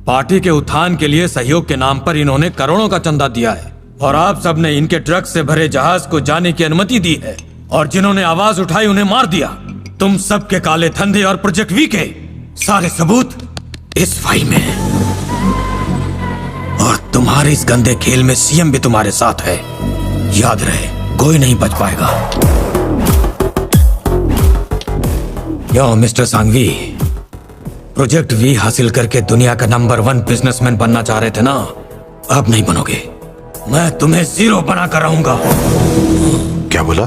पार्टी के उत्थान के लिए सहयोग के नाम पर इन्होंने करोड़ों का चंदा दिया है, और आप सब ने इनके ट्रक से भरे जहाज को जाने की अनुमति दी है, और जिन्होंने आवाज उठाई उन्हें मार दिया। तुम सब के काले धंधे और प्रोजेक्ट वी के सारे सबूत इस फाइल में है, और तुम्हारे इस गंदे खेल में सीएम भी तुम्हारे साथ है। याद रहे, कोई नहीं बच पाएगा। यो मिस्टर सांघवी, प्रोजेक्ट वी हासिल करके दुनिया का नंबर 1 बिजनेसमैन बनना चाह रहे थे ना? अब नहीं बनोगे। मैं तुम्हें 0 बना कर रहूंगा। क्या बोला?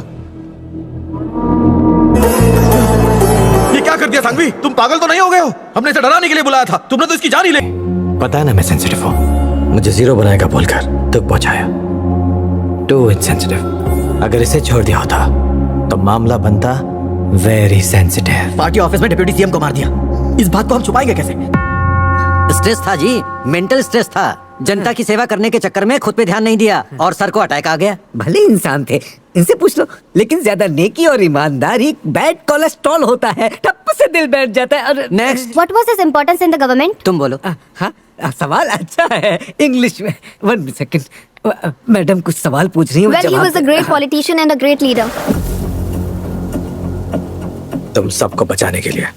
ये क्या कर दिया सांघवी? तुम पागल तो नहीं हो गए हो? हमने इसे डराने के लिए बुलाया था, तुमने तो इसकी जान ही ले। पता है ना मैं सेंसिटिव हूँ। मुझे जीरो बनाएगा बोलकर दुख पहुंचाया। Too insensitive. अगर इसे छोड़ दिया होता तो मामला बनता वेरी सेंसिटिव। पार्टी ऑफिस में डिप्टी सीएम को मार दिया, इस बात को हम छुपाएंगे कैसे? स्ट्रेस था जी, मेंटल स्ट्रेस था। जनता की सेवा करने के चक्कर में खुद पे ध्यान नहीं दिया और सर को अटैक आ गया। भले इंसान थे, इनसे पूछ लो, लेकिन ज्यादा नेकी और ईमानदारी बैड कोलेस्ट्रॉल होता है, ठप्प से दिल बैठ जाता है। और next, what was his importance in the government? तुम बोलो। हाँ, सवाल अच्छा है इंग्लिश में। 1 सेकंड, मैडम कुछ सवाल पूछ रही हूँ। Well, he was a great politician and a great leader. तुम सबको बचाने के लिए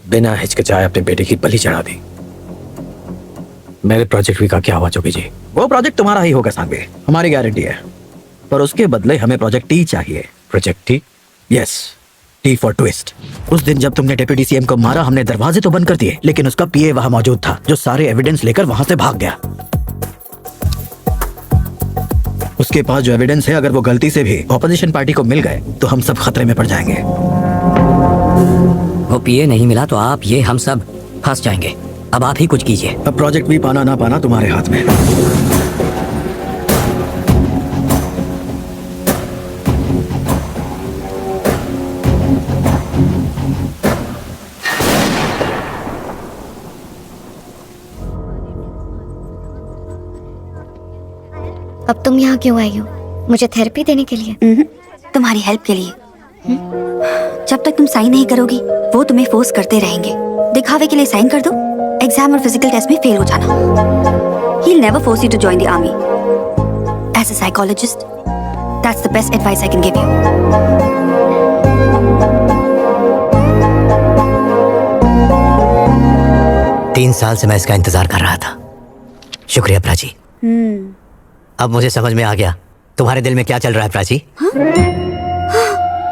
बिना हिचकिचाए अपने बेटे की बलि चढ़ा दी। मेरे प्रोजेक्ट भी का क्या हुआ जोगी जी? वो प्रोजेक्ट तुम्हारा ही होगा सांबे, हमारी गारंटी है। पर उसके बदले हमें प्रोजेक्ट टी चाहिए। Project T? Yes, T for twist. उस दिन जब तुमने डिप्टी सीएम को मारा, हमने दरवाजे तो बंद कर दिए, लेकिन उसका पीए वहां मौजूद था, जो सारे एविडेंस लेकर वहां से भाग गया। उसके पास जो एविडेंस है, अगर वो गलती से भी ऑपोजिशन पार्टी को मिल गए तो हम सब खतरे में पड़ जाएंगे। वो पीए नहीं मिला तो आप, ये, हम सब फंस जाएंगे। अब आप ही कुछ कीजिए। अब प्रोजेक्ट भी पाना ना पाना तुम्हारे हाथ में। अब तुम यहाँ क्यों आई हो? मुझे थेरेपी देने के लिए? तुम्हारी हेल्प के लिए। जब तक तुम साइन नहीं करोगी, वो तुम्हें फोर्स करते रहेंगे। दिखावे के लिए साइन कर दो, एग्जाम और फिजिकल टेस्ट में फेल हो जाना। He'll never force you to join the army. As a psychologist, that's the best advice I can give you. तीन साल से मैं इसका इंतजार कर रहा था। शुक्रिया प्राची। अब मुझे समझ में आ गया तुम्हारे दिल में क्या चल रहा है प्राची।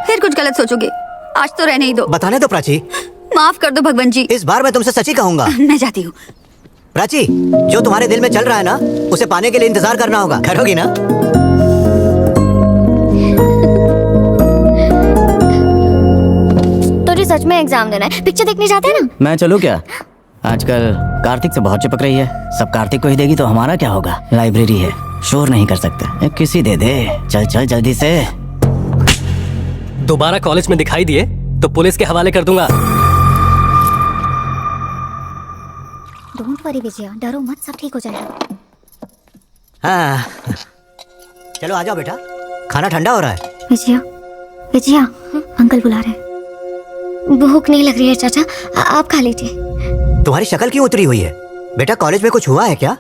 फिर कुछ गलत सोचोगे? आज तो रहने ही दो। बताने दो प्राची। माफ कर दो भगवान जी। इस बार मैं तुमसे सच ही कहूंगा। मैं जाती हूँ। प्राची, जो तुम्हारे दिल में चल रहा है ना, उसे पाने के लिए इंतजार करना होगा। करोगी ना? तुझे सच में एग्जाम देना है? पिक्चर देखने जाते हैं ना? मैं चलूं क्या? आजकल कार्तिक से बहुत चिपक रही है। सब कार्तिक को ही देगी तो हमारा क्या होगा? लाइब्रेरी है, शोर नहीं कर सकते। किसी दे दे। चल चल जल्दी से। दोबारा कॉलेज में दिखाई दिए तो पुलिस के हवाले कर दूंगा। डोंट वरी विजया, डरो मत, सब ठीक हो जाएगा। हाँ, चलो आ जाओ बेटा, खाना ठंडा हो रहा है। विजया, विजया, अंकल बुला रहे हैं। भूख नहीं लग रही है चाचा, आप खा लीजिए। तुम्हारी शक्ल क्यों उतरी हुई है बेटा? कॉलेज में कुछ हुआ है क्या?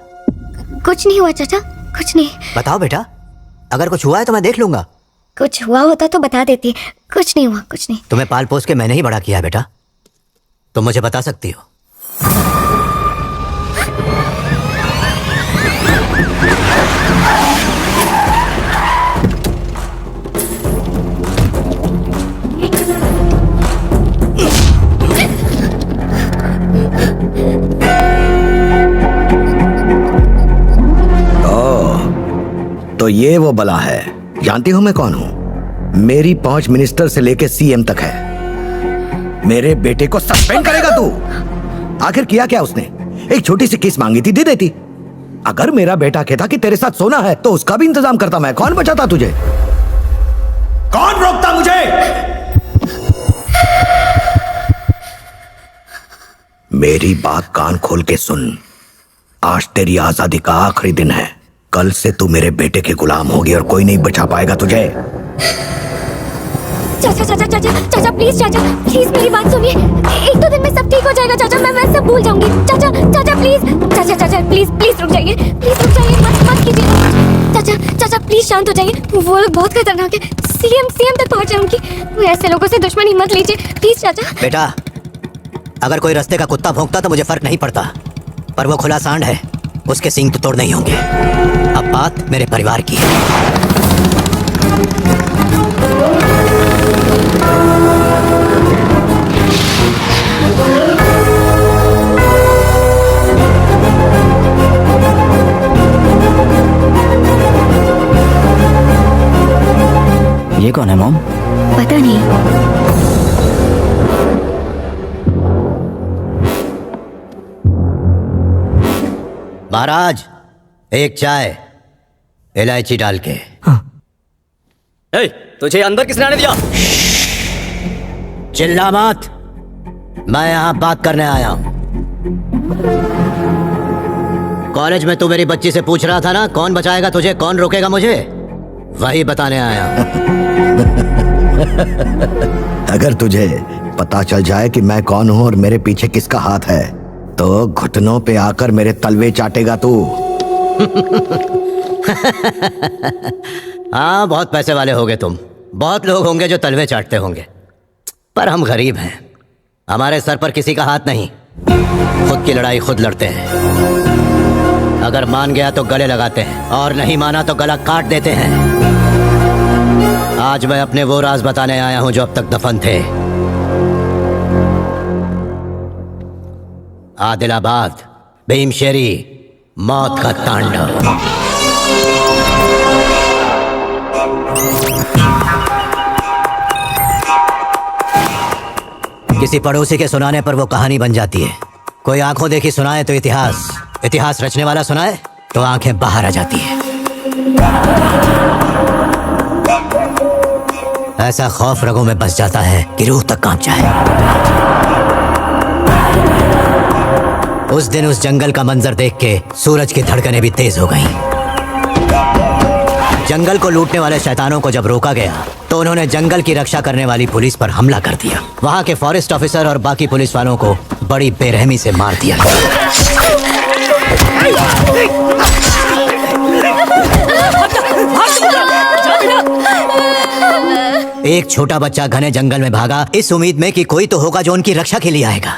कुछ नहीं हुआ चाचा, कुछ नहीं। बताओ बेटा, अगर कुछ हुआ है तो मैं देख लूंगा। कुछ हुआ होता तो बता देती। कुछ नहीं हुआ, कुछ नहीं। तुम्हें पाल पोस के मैंने ही बड़ा किया है बेटा, तुम मुझे बता सकती हो। तो ये वो बला है। जानती हो मैं कौन हूं? मेरी पहुंच मिनिस्टर से लेके सीएम तक है। मेरे बेटे को सस्पेंड करेगा तू? आखिर किया क्या उसने? एक छोटी सी किस मांगी थी, दे देती। अगर मेरा बेटा कहता कि तेरे साथ सोना है तो उसका भी इंतजाम करता मैं। कौन बचाता तुझे? कौन रोकता मुझे? मेरी बात कान खोल के सुन। आज तेरी आजादी का आखिरी दिन है। कल से तू मेरे बेटे के गुलाम होगी और कोई नहीं बचा पाएगा तुझे। चाचा चाचा चाचा चाचा प्लीज, चाचा प्लीज मेरी बात सुनिए। एक दो दिन में सब ठीक हो जाएगा चाचा, मैं सब भूल जाऊंगी। चाचा चाचा प्लीज, चाचा चाचा प्लीज प्लीज रुक जाइए, प्लीज रुक जाइए, मत कीजिए। चाचा चाचा प्लीज शांत हो जाइए, वो लोग बहुत खतरनाक है। सीएम तक पहुंचे उनकी। ऐसे लोगों से दुश्मनी मत लीजिए प्लीज चाचा। बेटा, अगर कोई रास्ते का कुत्ता भौंकता तो मुझे फर्क नहीं पड़ता, पर वो खुला सांड है, उसके सींग तो तोड़ नहीं होंगे। अब बात मेरे परिवार की है। ये कौन है मॉम? पता नहीं। महाराज, एक चाय इलायची डाल के। ए, तुझे अंदर किसने आने दिया? चिल्ला मत, मैं यहाँ बात करने आया हूँ। कॉलेज में तू मेरी बच्ची से पूछ रहा था ना, कौन बचाएगा तुझे, कौन रोकेगा मुझे? वही बताने आया हूँ। अगर तुझे पता चल जाए कि मैं कौन हूँ और मेरे पीछे किसका हाथ है, तो घुटनों पे आकर मेरे तलवे चाटेगा तू। हाँ, बहुत पैसे वाले होगे तुम, बहुत लोग होंगे जो तलवे चाटते होंगे, पर हम गरीब हैं, हमारे सर पर किसी का हाथ नहीं, खुद की लड़ाई खुद लड़ते हैं। अगर मान गया तो गले लगाते हैं और नहीं माना तो गला काट देते हैं। आज मैं अपने वो राज बताने आया हूं जो अब तक दफन थे। आदिलाबाद, भीमशेरी, मौत का तांडव। किसी पड़ोसी के सुनाने पर वो कहानी बन जाती है। कोई आंखों देखी सुनाए तो इतिहास, इतिहास रचने वाला सुनाए तो आंखें बाहर आ जाती है। ऐसा खौफ रगों में बस जाता है कि रूह तक कांप जाए। उस दिन उस जंगल का मंजर देख के सूरज की धड़कनें भी तेज हो गईं। जंगल को लूटने वाले शैतानों को जब रोका गया तो उन्होंने जंगल की रक्षा करने वाली पुलिस पर हमला कर दिया। वहां के फॉरेस्ट ऑफिसर और बाकी पुलिस वालों को बड़ी बेरहमी से मार दिया। एक छोटा बच्चा घने जंगल में भागा, इस उम्मीद में कि कोई तो होगा जो उनकी रक्षा के लिए आएगा।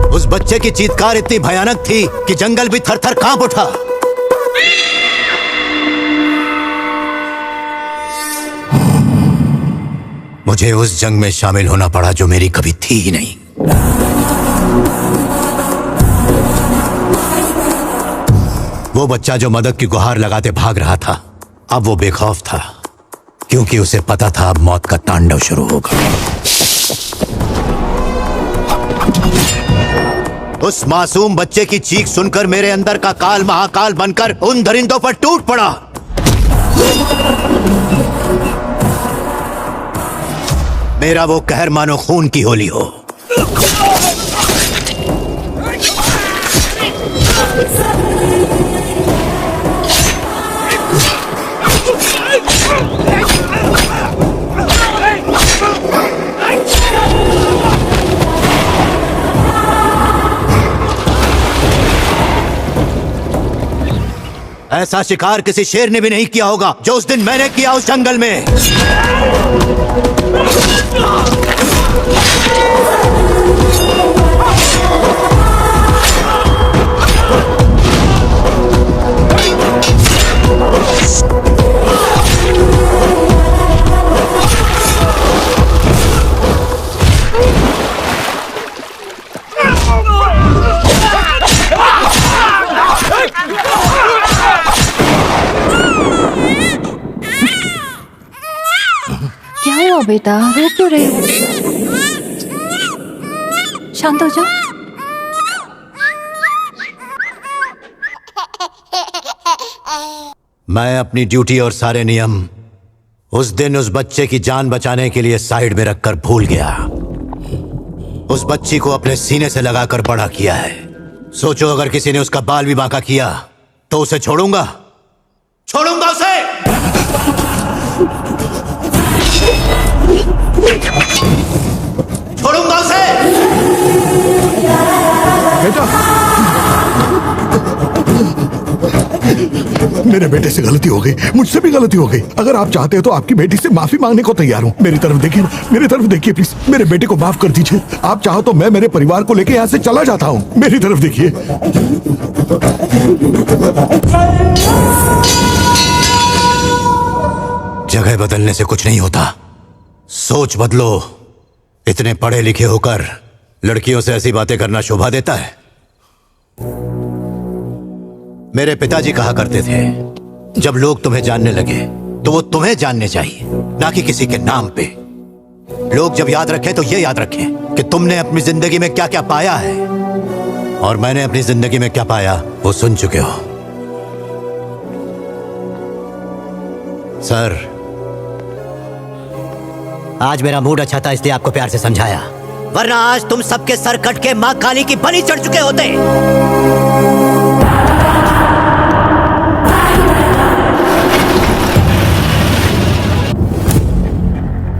उस बच्चे की चीत्कार इतनी भयानक थी कि जंगल भी थर-थर कांप उठा। मुझे उस जंग में शामिल होना पड़ा जो मेरी कभी थी ही नहीं। वो बच्चा जो मदद की गुहार लगाते भाग रहा था, अब वो बेखौफ था, क्योंकि उसे पता था अब मौत का तांडव शुरू होगा। उस मासूम बच्चे की चीख सुनकर मेरे अंदर का काल महाकाल बनकर उन दरिंदों पर टूट पड़ा। मेरा वो कहर मानो खून की होली हो। ऐसा शिकार किसी शेर ने भी नहीं किया होगा जो उस दिन मैंने किया उस जंगल में। क्या हुआ बेटा, रो क्यों रहे हो? शांत हो जाओ। मैं अपनी ड्यूटी और सारे नियम उस दिन उस बच्चे की जान बचाने के लिए साइड में रखकर भूल गया। उस बच्ची को अपने सीने से लगाकर बड़ा किया है। सोचो अगर किसी ने उसका बाल भी बांका किया तो उसे छोड़ूंगा उसे। छोड़ूंगा उसे। मेरे बेटे से गलती हो गई, मुझसे भी गलती हो गई। अगर आप चाहते हैं तो आपकी बेटी से माफी मांगने को तैयार हूँ। मेरी तरफ देखिए, मेरी तरफ देखिए प्लीज। मेरे बेटे को माफ कर दीजिए। आप चाहो तो मैं मेरे परिवार को लेके यहाँ से चला जाता हूँ। मेरी तरफ देखिए। जगह बदलने से कुछ नहीं होता, सोच बदलो। इतने पढ़े लिखे होकर लड़कियों से ऐसी बातें करना शोभा देता है? मेरे पिताजी कहा करते थे, जब लोग तुम्हें जानने लगे तो वो तुम्हें जानने चाहिए, ना कि किसी के नाम पे। लोग जब याद रखें तो ये याद रखें कि तुमने अपनी जिंदगी में क्या क्या पाया है और मैंने अपनी जिंदगी में क्या पाया वो सुन चुके हो। सर, आज मेरा मूड अच्छा था इसलिए आपको प्यार से समझाया, वरना आज तुम सबके सर कट के मां काली की बलि चढ़ चुके होते।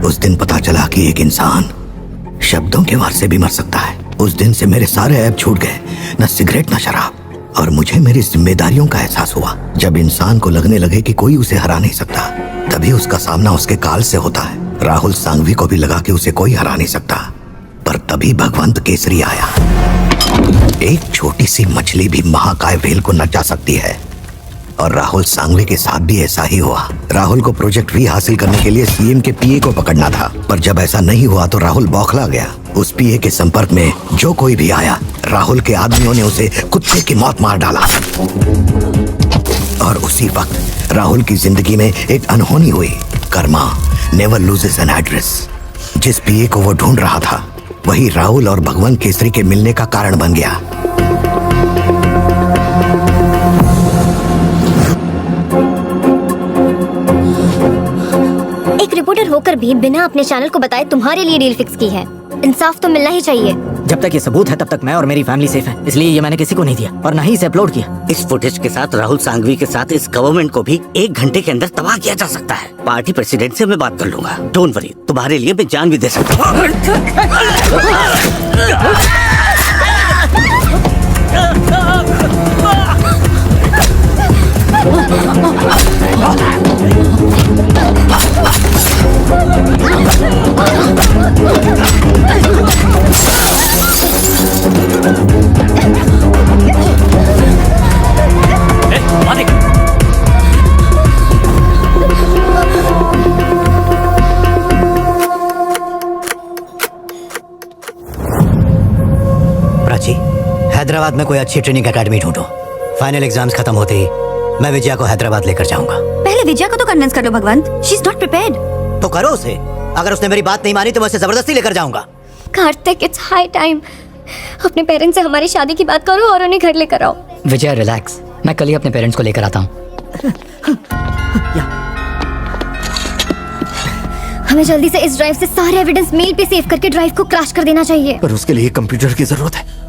उस दिन पता चला कि एक इंसान शब्दों के वार से भी मर सकता है। उस दिन से मेरे सारे ऐब छूट गए, न सिगरेट न शराब, और मुझे मेरी जिम्मेदारियों का एहसास हुआ। जब इंसान को लगने लगे कि कोई उसे हरा नहीं सकता, तभी उसका सामना उसके काल से होता है। राहुल सांघवी को भी लगा कि उसे कोई हरा नहीं सकता, पर तभी भगवंत केसरी आया। एक छोटी सी मछली भी महाकाय व्हेल को नचा सकती है, और राहुल सांघवी के साथ भी ऐसा ही हुआ। राहुल को प्रोजेक्ट वी हासिल करने के लिए सीएम के पीए को पकड़ना था, पर जब ऐसा नहीं हुआ तो राहुल बौखला गया। उस पीए के संपर्क में जो कोई भी आया, राहुल के आदमियों ने उसे कुत्ते की मौत मार डाला। और उसी वक्त राहुल की जिंदगी में एक अनहोनी हुई। Karma never loses an address. जिस पीए को वो ढूंढ रहा था, वही राहुल और भगवंत केसरी के मिलने का कारण बन गया। एक रिपोर्टर होकर भी बिना अपने चैनल को बताए तुम्हारे लिए डील फिक्स की है। इंसाफ तो मिलना ही चाहिए। जब तक ये सबूत है तब तक मैं और मेरी फैमिली सेफ है, इसलिए ये मैंने किसी को नहीं दिया और ना ही इसे अपलोड किया। इस फुटेज के साथ राहुल सांघवी के साथ इस गवर्नमेंट को भी 1 घंटे के अंदर तबाह किया जा सकता है। पार्टी प्रेसिडेंट से मैं बात कर लूंगा। डोंट वरी, तुम्हारे लिए मैं जान भी दे सकता हूँ। प्राची, हैदराबाद में कोई अच्छी ट्रेनिंग एकेडमी ढूंढो। फाइनल एग्जाम्स खत्म होते ही मैं विजया को हैदराबाद लेकर जाऊंगा। पहले विजया को तो कन्विंस कर लो Bhagavanth. She is not prepared. तो करो उसे। अगर उसने मेरी बात नहीं मानी तो मैं उसे जबरदस्ती लेकर जाऊंगा। Kartik, it's high time. अपने पेरेंट्स से हमारी शादी की बात करो और उन्हें घर लेकर आओ। विजय रिलैक्स, मैं कल ही अपने पेरेंट्स को लेकर आता हूँ। हमें जल्दी से इस ड्राइव से सारे एविडेंस मेल पे सेव करके ड्राइव को क्रैश कर देना चाहिए। पर उसके लिए कंप्यूटर की जरूरत है।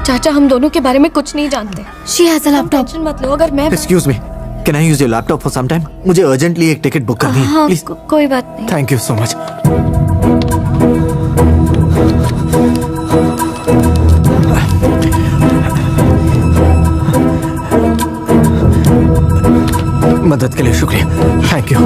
चाचा, हम दोनों के बारे में कुछ नहीं जानते। She has a laptop. Tension मत लो। अगर मैं excuse me, can I use your laptop for some time? मुझे अर्जेंटली एक टिकट बुक करनी है, प्लीज। कोई बात नहीं। Thank you so much. मदद के लिए शुक्रिया, थैंक यू।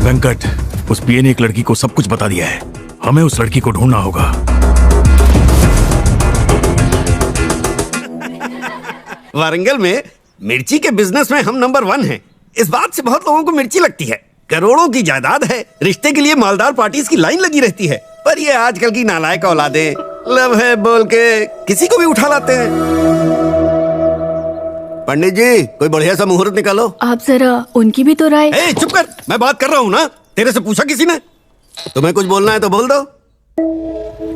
वेंकट, उस पीए ने एक लड़की को सब कुछ बता दिया है। हमें उस लड़की को ढूंढना होगा। वारंगल में मिर्ची के बिजनेस में हम नंबर 1 हैं। इस बात से बहुत लोगों को मिर्ची लगती है। करोड़ों की जायदाद है, रिश्ते के लिए मालदार पार्टीज की लाइन लगी रहती है। पर ये आजकल की नालायक औलादे लव है बोल के किसी को भी उठा लाते हैं। पंडित जी, कोई बढ़िया सा मुहूर्त निकालो। आप जरा उनकी भी तो राय। चुप कर, मैं बात कर रहा हूँ ना। तेरे से पूछा किसी ने? तुम्हें कुछ बोलना है तो बोल दो।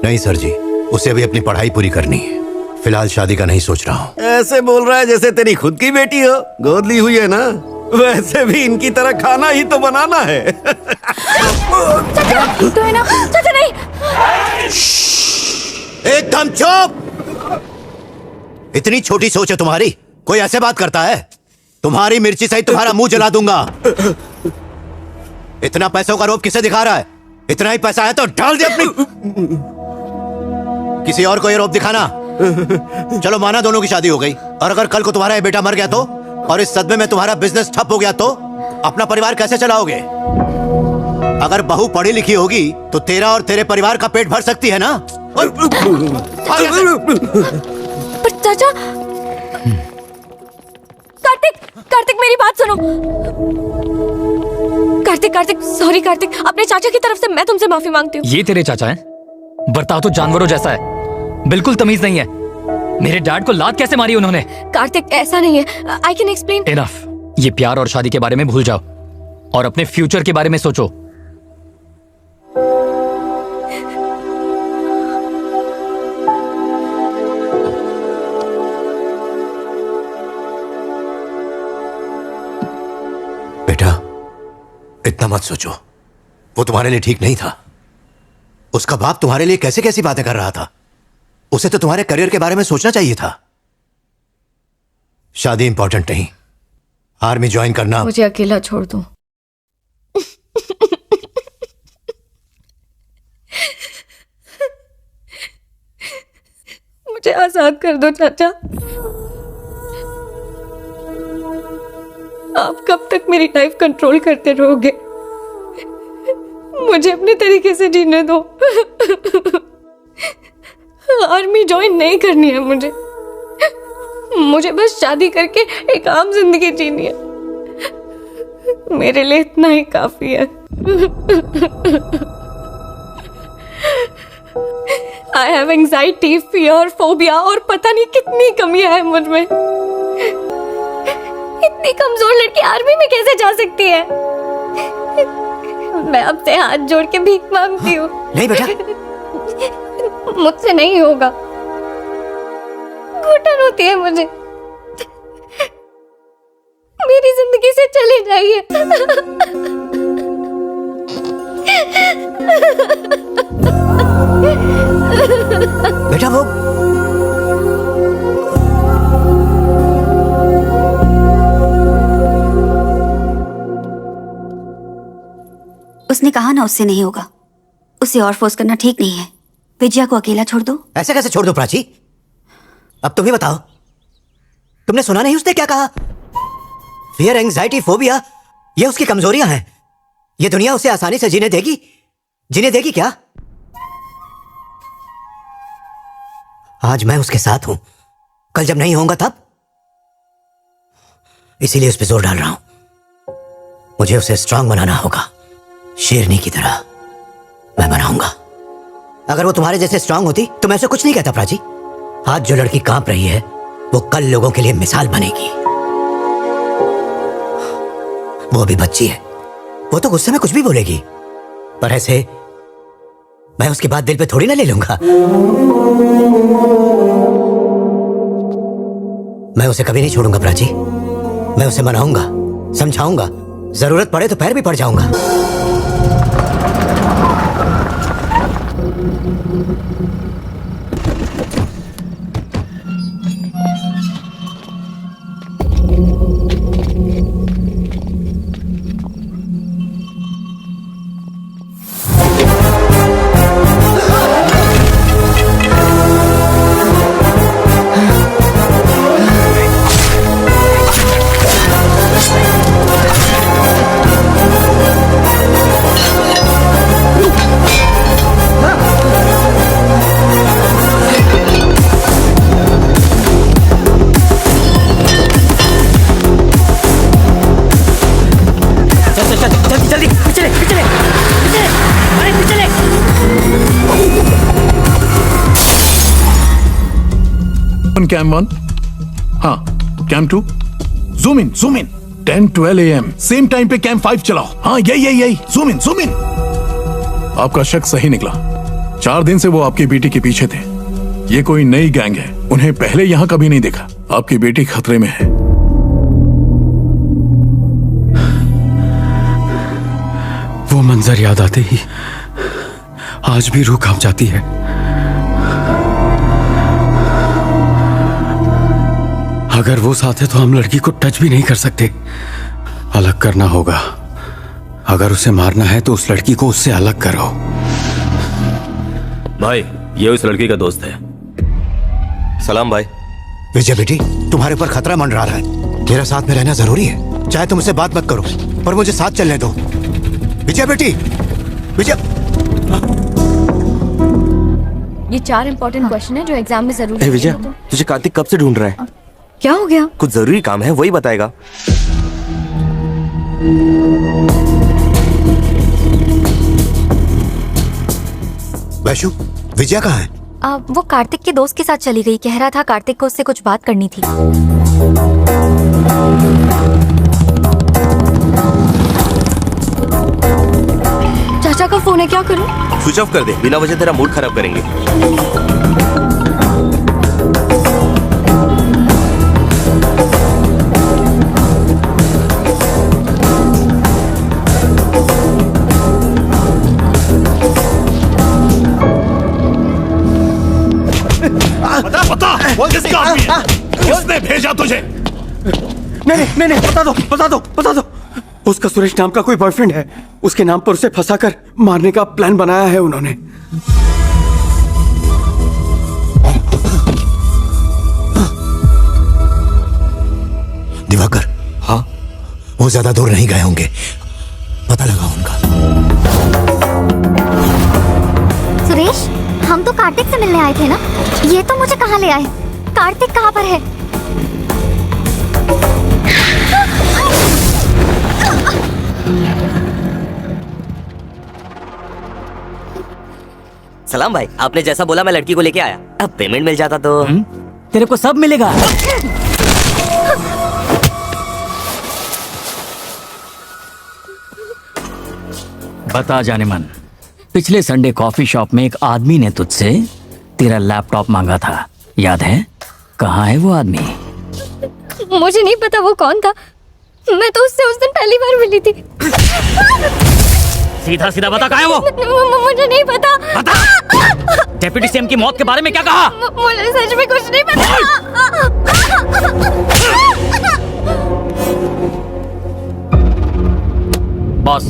नहीं सर जी, उसे अभी अपनी पढ़ाई पूरी करनी है। फिलहाल शादी का नहीं सोच रहा हूँ। ऐसे बोल रहा है जैसे तेरी खुद की बेटी हो। गोद ली हुई है ना, वैसे भी इनकी तरह खाना ही तो बनाना है। चाचा, तो है ना? चाचा नहीं। एकदम चुप। इतनी छोटी सोच है तुम्हारी? कोई ऐसे बात करता है? तुम्हारी मिर्ची सहित तुम्हारा मुंह जला दूंगा। इतना पैसों का रोब किसे दिखा रहा है? इतना ही पैसा है तो डाल दे अपनी। किसी और को ये रोब दिखाना। चलो माना दोनों की शादी हो गई, और अगर कल को तुम्हारा ये बेटा मर गया तो, और इस सदमे में तुम्हारा बिजनेस ठप हो गया तो अपना परिवार कैसे चलाओगे? अगर बहू पढ़ी लिखी होगी तो तेरा और तेरे परिवार का पेट भर सकती है ना? पर चाचा, कार्तिक मेरी बात सुनो। कार्तिक सॉरी कार्तिक, अपने चाचा की तरफ से मैं तुमसे माफी मांगती हूँ। ये तेरे चाचा हैं? बर्ताव तो जानवरों जैसा है, बिल्कुल तमीज नहीं है। मेरे डैड को लात कैसे मारी उन्होंने? कार्तिक ऐसा नहीं है, आई कैन एक्सप्लेन। इनफ। ये प्यार और शादी के बारे में भूल जाओ और अपने फ्यूचर के बारे में सोचो। बेटा, इतना मत सोचो। वो तुम्हारे लिए ठीक नहीं था। उसका बाप तुम्हारे लिए कैसे कैसी बातें कर रहा था। उसे तो तुम्हारे करियर के बारे में सोचना चाहिए था। शादी इंपॉर्टेंट नहीं, आर्मी ज्वाइन करना। मुझे अकेला छोड़ दो। मुझे आजाद कर दो चाचा। आप कब तक मेरी लाइफ कंट्रोल करते रहोगे? मुझे अपने तरीके से जीने दो। आर्मी ज्वाइन नहीं करनी है मुझे। मुझे बस शादी करके एक आम जिंदगी जीनी है। मेरे लिए इतना ही काफी है। I have anxiety, fear, phobia और पता नहीं कितनी कमियां हैं मुझ में। इतनी कमजोर लड़की आर्मी में कैसे जा सकती है? मैं आपसे हाथ जोड़ के भीख मांगती हूँ। नहीं बेटा, मुझसे नहीं होगा। घुटन होती है मुझे। मेरी जिंदगी से चले जाइए। बेटा वो उसने कहा ना उससे नहीं होगा। उसे और फोर्स करना ठीक नहीं है। विजया को अकेला छोड़ दो। ऐसे कैसे छोड़ दो प्राची? अब तुम ही बताओ, तुमने सुना नहीं उसने क्या कहा? फियर, एंजाइटी, फोबिया, ये उसकी कमजोरियां हैं। ये दुनिया उसे आसानी से जीने देगी? जीने देगी क्या? आज मैं उसके साथ हूं, कल जब नहीं होऊंगा तब? इसीलिए उस पर जोर डाल रहा हूं। मुझे उसे स्ट्रांग बनाना होगा, शेरनी की तरह मैं बनाऊंगा। अगर वो तुम्हारे जैसे स्ट्रांग होती तो मैं ऐसे कुछ नहीं कहता प्राची। आज जो लड़की कांप रही है वो कल लोगों के लिए मिसाल बनेगी। वो अभी बच्ची है, वो तो गुस्से में कुछ भी बोलेगी, पर ऐसे मैं उसकी बात दिल पे थोड़ी ना ले लूंगा। मैं उसे कभी नहीं छोड़ूंगा प्राची। मैं उसे मनाऊंगा, समझाऊंगा, जरूरत पड़े तो पैर भी पड़ जाऊंगा। कैम 1, हाँ cam 2, zoom in 10-12 AM same time पे कैम 5 चलाओ। हाँ यही जूम इन। आपका शक सही निकला। 4 दिन से वो आपकी बेटी के पीछे थे। ये कोई नई गैंग है, उन्हें पहले यहाँ कभी नहीं देखा। आपकी बेटी खतरे में है। वो मंजर याद आते ही आज भी रूह कांप जाती है। अगर वो साथ है तो हम लड़की को टच भी नहीं कर सकते। अलग करना होगा। अगर उसे मारना है तो उस लड़की को उससे अलग करो। भाई, ये उस लड़की का दोस्त है। सलाम भाई। विजय बेटी, तुम्हारे ऊपर खतरा मंडरा रहा है। मेरा साथ में रहना जरूरी है। चाहे तुम उससे बात मत करो, पर मुझे साथ चलने दो। विजय बेटी, विजय। ये 4 इंपॉर्टेंट क्वेश्चन है जो एग्जाम में जरूरी है। विजय, तुझे कार्तिक कब से ढूंढ रहा है? क्या हो गया? कुछ जरूरी काम है, वही बताएगा। वैशु, विजय कहाँ है? वो कार्तिक के दोस्त के साथ चली गई। कह रहा था कार्तिक को उससे कुछ बात करनी थी। चाचा का फोन है, क्या करूं? स्विच ऑफ कर दे, बिना वजह तेरा मूड खराब करेंगे। बता किसका आदमी है? किसने भेजा तुझे? नहीं, बता दो। उसका सुरेश नाम का कोई बॉयफ्रेंड है। उसके नाम पर उसे फंसाकर मारने का प्लान बनाया है उन्होंने। दिवाकर, हाँ, वो ज्यादा दूर नहीं गए होंगे, पता लगा उनका। सुरेश, हम तो कार्तिक से मिलने आए थे ना? ये तो मुझे कहाँ ले आए? कार्तिक कहाँ पर है? सलाम भाई, आपने जैसा बोला मैं लड़की को लेके आया। अब पेमेंट मिल जाता तो तेरे को सब मिलेगा। बता जाने मन, पिछले संडे कॉफी शॉप में एक आदमी ने तुझसे तेरा लैपटॉप मांगा था, याद है? कहाँ है वो आदमी? मुझे नहीं पता वो कौन था। मैं तो उससे उस दिन पहली बार मिली थी। सीधा सीधा बता, कहाँ है वो? मुझे नहीं पता। बता। डेप्यूटी सीएम की मौत के बारे में क्या कहा? मुझे सच में कुछ नहीं पता। बॉस,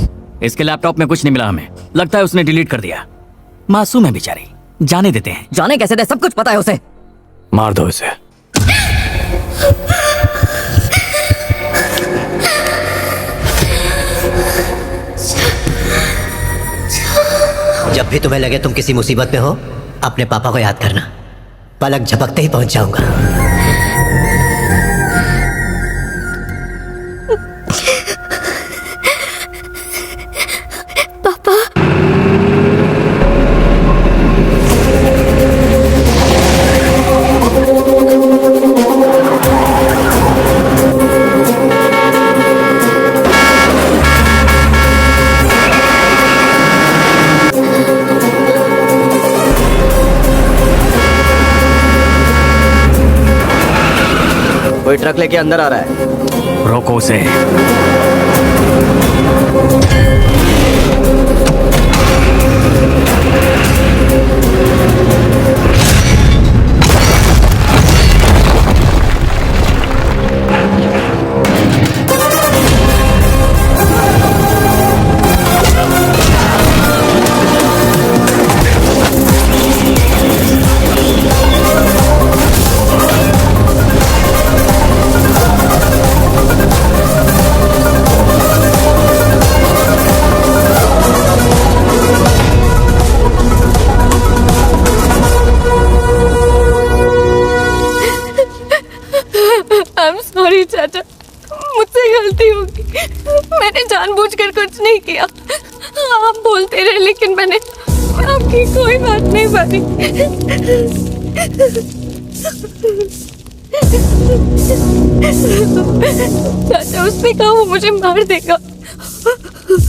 इसके लैपटॉप में कुछ नहीं मिला हमें। लगता है उसने डिलीट कर दिया। मासूम है बेचारी, जाने देते हैं। जाने कैसे दे? सब कुछ पता है उसे। मार दो इसे। जब भी तुम्हें लगे तुम किसी मुसीबत में हो, अपने पापा को याद करना। पलक झपकते ही पहुंच जाऊंगा। पापा, कोई ट्रक लेके अंदर आ रहा है। रोको उसे। सॉरी चाचा, मुझसे गलती होगी। मैंने जानबूझकर कुछ नहीं किया। आप बोलते रहे लेकिन मैंने आपकी कोई बात नहीं मानी। चाचा, उसने कहा वो मुझे मार देगा।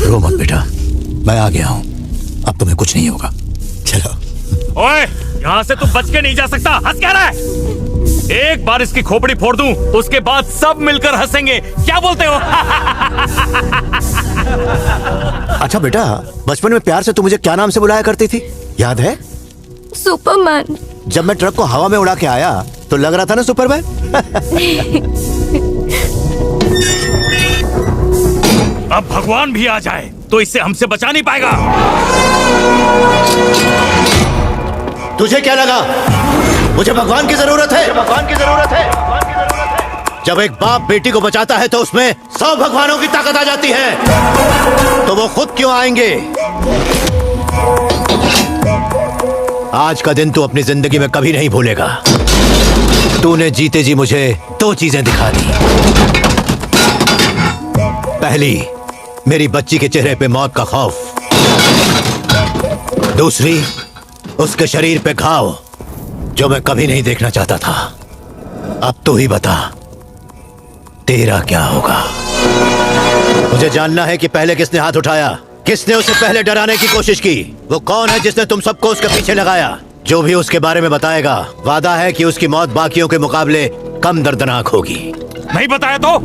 रो मत बेटा, मैं आ गया हूँ, अब तुम्हें कुछ नहीं होगा। चलो। ओए, यहाँ से तू बच के नहीं जा सकता। हंस क्या रहा है? एक बार इसकी खोपड़ी फोड़ दूं, उसके बाद सब मिलकर हंसेंगे। क्या बोलते हो? अच्छा बेटा, बचपन में प्यार से तू मुझे क्या नाम से बुलाया करती थी, याद है? सुपरमैन। जब मैं ट्रक को हवा में उड़ा के आया तो लग रहा था ना सुपरमैन। अब भगवान भी आ जाए तो इससे हमसे बचा नहीं पाएगा। तुझे क्या लगा मुझे भगवान की जरूरत है? भगवान की जरूरत है। जब एक बाप बेटी को बचाता है तो उसमें 100 भगवानों की ताकत आ जाती है, तो वो खुद क्यों आएंगे? आज का दिन तू अपनी जिंदगी में कभी नहीं भूलेगा। तूने जीते जी मुझे 2 चीजें दिखा दी। पहली, मेरी बच्ची के चेहरे पे मौत का खौफ। दूसरी, उसके शरीर पे घाव जो मैं कभी नहीं देखना चाहता था। अब तू ही बता, तेरा क्या होगा? मुझे जानना है कि पहले किसने हाथ उठाया, किसने उसे पहले डराने की कोशिश की, वो कौन है जिसने तुम सबको उसके पीछे लगाया। जो भी उसके बारे में बताएगा, वादा है कि उसकी मौत बाकियों के मुकाबले कम दर्दनाक होगी। नहीं बताया तो?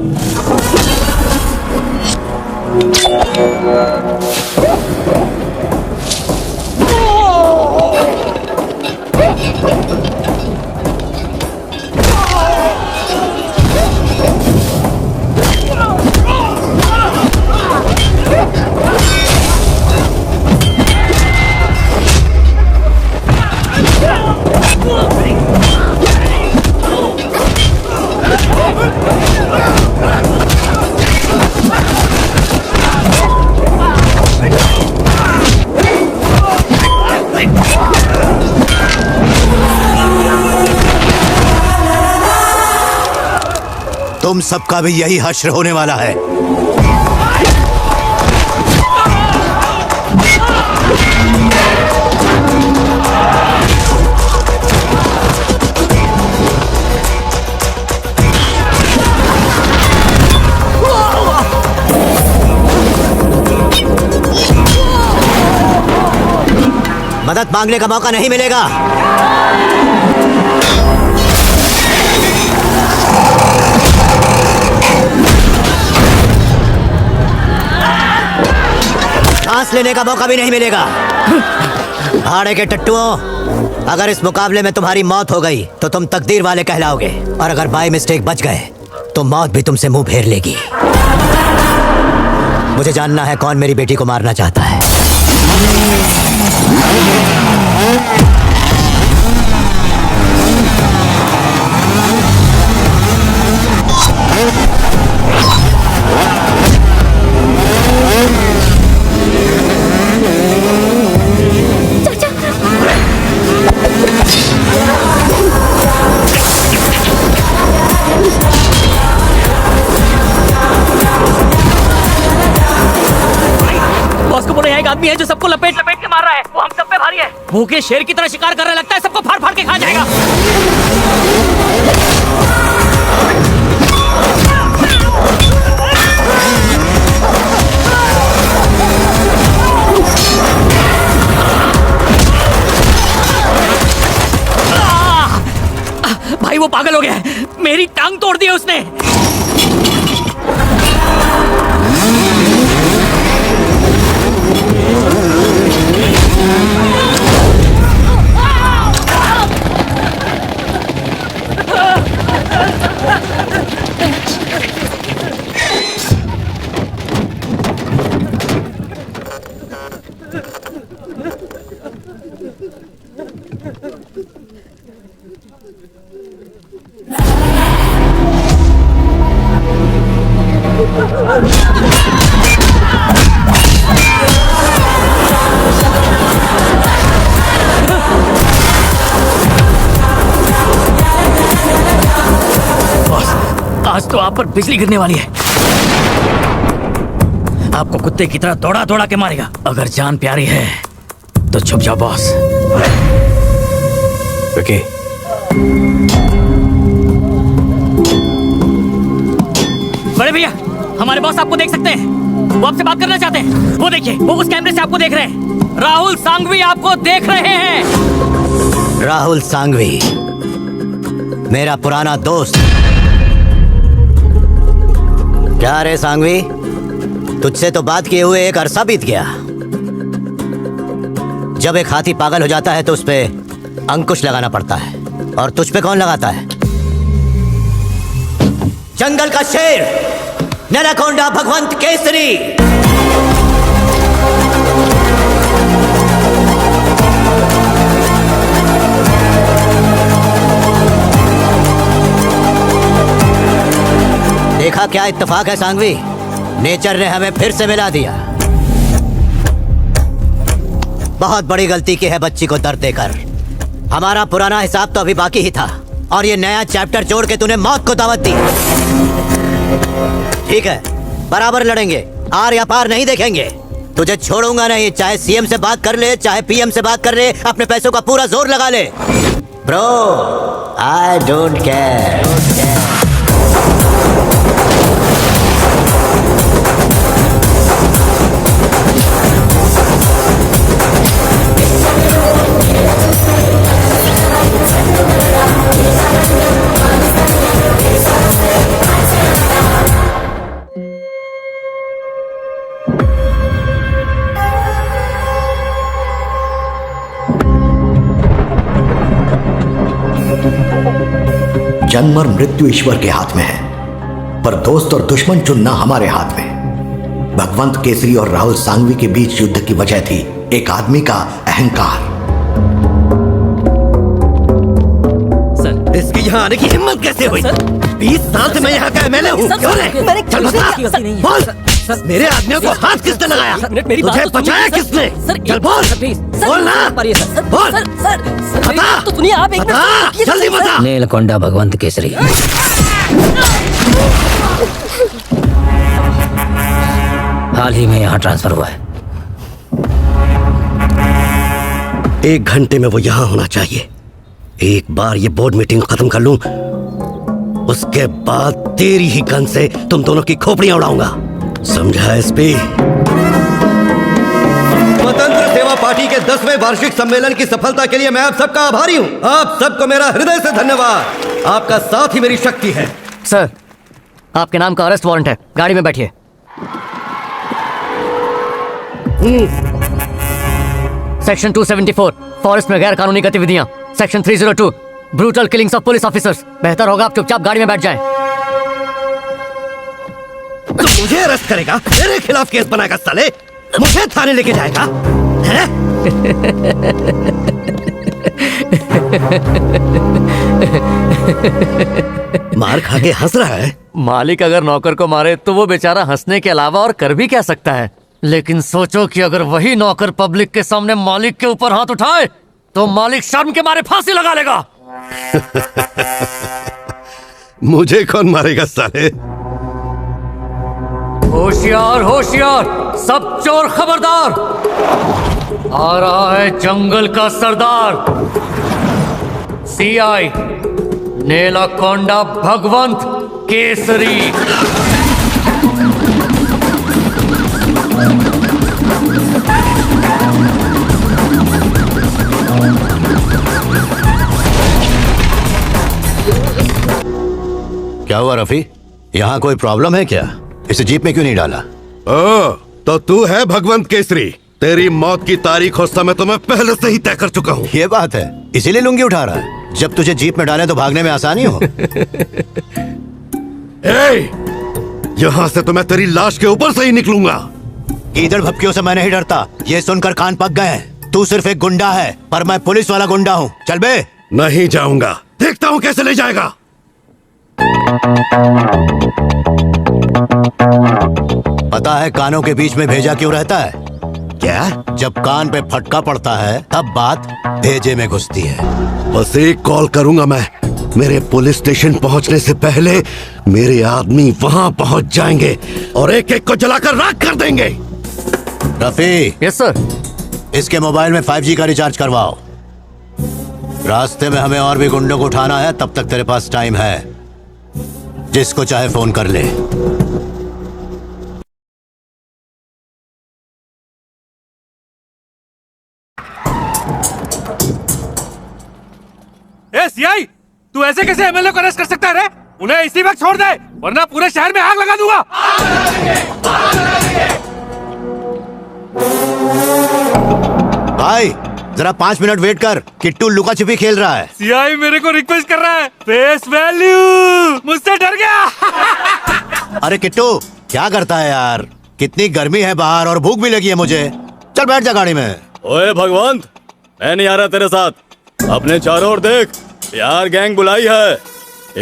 तुम सबका भी यही हश्र होने वाला है। मदद मांगने का मौका नहीं मिलेगा। सांस लेने का मौका भी नहीं मिलेगा। भाड़े के टट्टुओं, अगर इस मुकाबले में तुम्हारी मौत हो गई तो तुम तकदीर वाले कहलाओगे, और अगर बाय मिस्टेक बच गए तो मौत भी तुमसे मुंह फेर लेगी। मुझे जानना है कौन मेरी बेटी को मारना चाहता है। बॉस को बोले, एक आदमी है जो सबको लपेट लपेट के मार रहा है। वो हम सब पे भारी है। भूखे शेर की तरह शिकार कर रहा, लगता है सबको फाड़ फाड़ के खा जाएगा। भाई वो पागल हो गया है, मेरी टांग तोड़ दी है उसने। आज तो आप पर बिजली गिरने वाली है। आपको कुत्ते की तरह दौड़ा दौड़ा के मारेगा। अगर जान प्यारी है तो छुप जाओ बॉस। विकी, बड़े भैया, हमारे बॉस आपको देख सकते हैं। वो आपसे बात करना चाहते हैं। वो देखिए, वो उस कैमरे से आपको देख रहे हैं। राहुल सांघवी आपको देख रहे हैं। राहुल सांघवी, मेरा पुराना दोस्त। क्या रे सांघवी, तुझसे तो बात किए हुए एक अरसा बीत गया। जब एक हाथी पागल हो जाता है तो उस पे अंकुश लगाना पड़ता है, और तुझ पे कौन लगाता है? जंगल का शेर, नैनाकोंडा भगवंत केसरी। देखा क्या इत्तेफाक है सांघवी, नेचर ने हमें फिर से मिला दिया। बहुत बड़ी गलती की है बच्ची को दर्द देकर। हमारा पुराना हिसाब तो अभी बाकी ही था, और ये नया चैप्टर जोड़ के तूने मौत को दावत दी। ठीक है, बराबर लड़ेंगे, आर या पार नहीं देखेंगे। तुझे छोड़ूंगा नहीं, चाहे सीएम से बात कर ले, चाहे पीएम से बात कर ले, अपने पैसों का पूरा जोर लगा ले। Bro I don't care. जन्म और मृत्यु ईश्वर के हाथ में है, पर दोस्त और दुश्मन चुनना हमारे हाथ में। भगवंत केसरी और राहुल सांघवी के बीच युद्ध की वजह थी एक आदमी का अहंकार। सर, इसकी यहाँ आने की हिम्मत कैसे हुई? 20 साल से मैं यहाँ का एमएलए हूँ। क्यों नहीं? चल बता, बोल। मेरे आदमियों को हाथ किसने लगाया? तुझे बचाया किसने? चल बोल, बोल ना, बोल, बता, तो सुनिए आप एक बता, जल्दी बता। नीलकोंडा भगवंत केसरी। हाल ही में यहाँ ट्रांसफर हुआ है। 1 घंटे में वो यहाँ होना चाहिए। एक बार ये बोर्ड मीटिंग खत्म कर लूं, उसके बाद तेरी ही गन से तुम दोनों की खोपड़ियां उड़ाऊंगा। समझा एसपी? स्वतंत्र सेवा पार्टी के 10वें वार्षिक सम्मेलन की सफलता के लिए मैं आप सबका आभारी हूँ। आप सबको मेरा हृदय से धन्यवाद। आपका साथ ही मेरी शक्ति है। सर, आपके नाम का अरेस्ट वारंट है, गाड़ी में बैठिए। सेक्शन 274 फॉरेस्ट में गैर कानूनी गतिविधियां, section 302 brutal killings of police officers. बेहतर होगा आप चुपचाप गाड़ी में बैठ जाएं। तो मुझे अरेस्ट करेगा, मेरे खिलाफ केस बनाएगा साले, मुझे थाने लेके जाएगा, हैं? मार खा के हंस रहा है। मालिक अगर नौकर को मारे तो वो बेचारा हंसने के अलावा और कर भी क्या सकता है। लेकिन सोचो कि अगर वही नौकर पब्लिक के सामने मालिक के ऊपर हाथ उठाए तो मालिक शर्म के मारे फांसी लगा लेगा। मुझे कौन मारेगा साले? होशियार होशियार, सब चोर खबरदार, आ रहा है जंगल का सरदार, सीआई नीलकोंडा भगवंत केसरी। क्या हुआ रफी? यहाँ कोई प्रॉब्लम है क्या? इसे जीप में क्यों नहीं डाला? ओ, तो तू है भगवंत केसरी। तेरी मौत की तारीख और समय तो मैं पहले से ही तय कर चुका हूँ। ये बात है, इसीलिए लुंगी उठा रहा है। जब तुझे जीप में डाले तो भागने में आसानी हो। यहाँ से तो मैं तेरी लाश के ऊपर से ही निकलूंगा। कीदड़ भपकियों से मैं नहीं डरता, ये सुनकर कान पक गए हैं। तू सिर्फ एक गुंडा है, पर मैं पुलिस वाला गुंडा हूँ। चल बे। नहीं जाऊंगा, देखता हूँ कैसे ले जाएगा। पता है कानों के बीच में भेजा क्यों रहता है? क्या? जब कान पे फटका पड़ता है तब बात भेजे में घुसती है। बस एक कॉल करूंगा मैं, मेरे पुलिस स्टेशन पहुंचने से पहले मेरे आदमी वहां पहुंच जाएंगे और एक एक को जलाकर राख कर देंगे। रफी। Yes sir. इसके मोबाइल में 5G का रिचार्ज करवाओ। रास्ते में हमें और भी गुंडों को उठाना है, तब तक तेरे पास टाइम है। जिसको चाहे फोन कर ले। सीआई, तू ऐसे कैसे एमएलए को अरेस्ट कर सकता है रे? उन्हें इसी वक्त छोड़ दे, वरना पूरे शहर में आग लगा दूंगा। भाई जरा 5 मिनट वेट कर, किट्टू लुका छिपी खेल रहा है। सीआई मेरे को रिक्वेस्ट कर रहा है, फेस वैल्यू, मुझसे डर गया। अरे किट्टू क्या करता है यार? कितनी गर्मी है बाहर और भूख भी लगी है मुझे। चल बैठ जा गाड़ी में। ओए भगवंत, मैं नहीं आ रहा तेरे साथ। अपने चारों ओर देख, बिहार गैंग बुलाई है।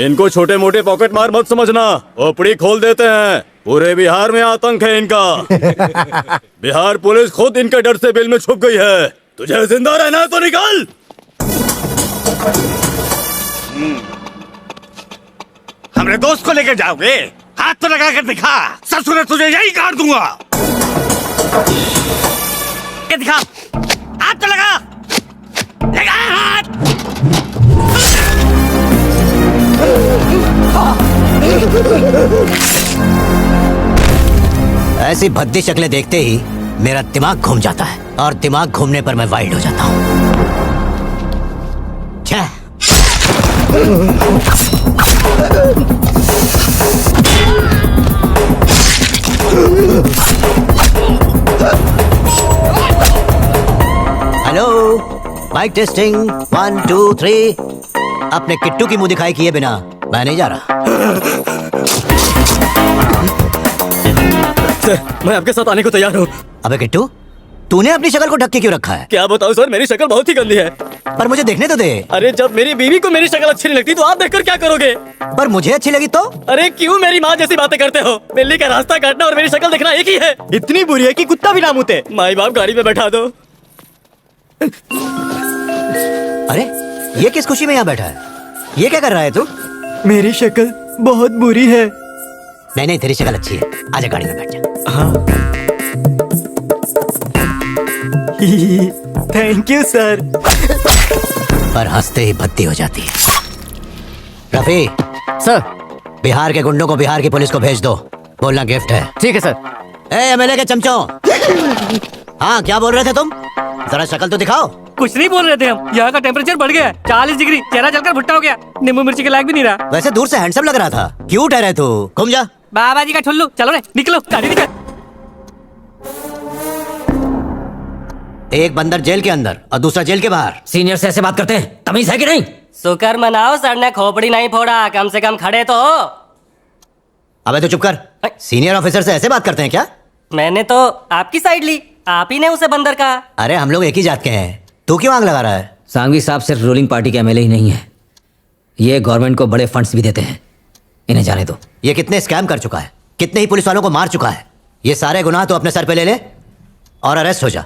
इनको छोटे मोटे पॉकेट मार मत समझना, ओपड़ी खोल देते हैं। पूरे बिहार में आतंक है इनका। बिहार पुलिस खुद इनके डर से बिल में छुप गई है। तुझे जिंदा रहना है तो निकल। हमरे दोस्त को लेकर जाओगे? हाथ तो लगा कर दिखा, ससुर तुझे यही काट दूंगा। ये दिखा, हाथ तो लगा, लगा हाथ। ऐसी भद्दी शक्लें देखते ही मेरा दिमाग घूम जाता है, और दिमाग घूमने पर मैं वाइल्ड हो जाता हूँ। छह। Hello, mike testing 1 2 3। अपने किट्टू की मुंह दिखाई किए बिना मैं नहीं जा रहा। सर, मैं आपके साथ आने को तैयार हूँ। अबे किट्टू, तूने अपनी शक्ल को ढक के क्यों रखा है? क्या बताऊँ सर, मेरी शक्ल बहुत ही गंदी है। पर मुझे देखने तो दे। अरे जब मेरी बीवी को मेरी शक्ल अच्छी नहीं लगती तो आप देखकर क्या करोगे? पर मुझे अच्छी लगी तो? अरे क्यों मेरी माँ जैसी बातें करते हो? बिल्ली का रास्ता काटना और मेरी शक्ल देखना एक ही है। इतनी बुरी है कि कुत्ता भी ना मुते। माई बाप गाड़ी में बैठा दो। अरे ये किस खुशी में यहाँ बैठा है? ये क्या कर रहा है तू? मेरी शक्ल बहुत बुरी है। नहीं नहीं, तेरी शक्ल अच्छी है। आजा गाड़ी में बैठ जा। हाँ। Thank you sir. पर हंसते ही भद्दी हो जाती है। रफी सर, बिहार के गुंडों को बिहार की पुलिस को भेज दो, बोलना गिफ्ट है। ठीक है सर। एमएलए के चमचों। हाँ, क्या बोल रहे थे तुम? जरा शक्ल तो दिखाओ। कुछ नहीं बोल रहे थे हम। यहाँ का टेम्परेचर बढ़ गया है 40 डिग्री, चेहरा जलकर भुट्टा हो गया, नींबू मिर्ची के लायक भी नहीं रहा। वैसे दूर से हैंडसम लग रहा था। क्यूट है रे तू। घूम जा। बाबा जी का ठुल्लू। चलो रे, निकलो, गाड़ी निकल। एक बंदर जेल के अंदर और दूसरा जेल के बाहर। सीनियर से ऐसे बात करते हैं, तमीज है कि नहीं? शुक्र मनाओ सर ने खोपड़ी नहीं फोड़ा, कम से कम खड़े तो हो। अबे तो चुप कर। सीनियर ऑफिसर से ऐसे बात करते हैं क्या? मैंने तो आपकी साइड ली, आप ही ने उसे बंदर कहा। अरे हम लोग एक ही जात के हैं, तू क्यों आग लगा रहा है? सांघवी साहब सिर्फ रूलिंग पार्टी के एमएलए ही नहीं है, ये गवर्नमेंट को बड़े फंड्स भी देते हैं। इन्हें जाने दो। ये कितने स्कैम कर चुका है, कितने ही पुलिस वालों को मार चुका है। ये सारे गुनाह तो अपने सर पे ले ले और अरेस्ट हो जा।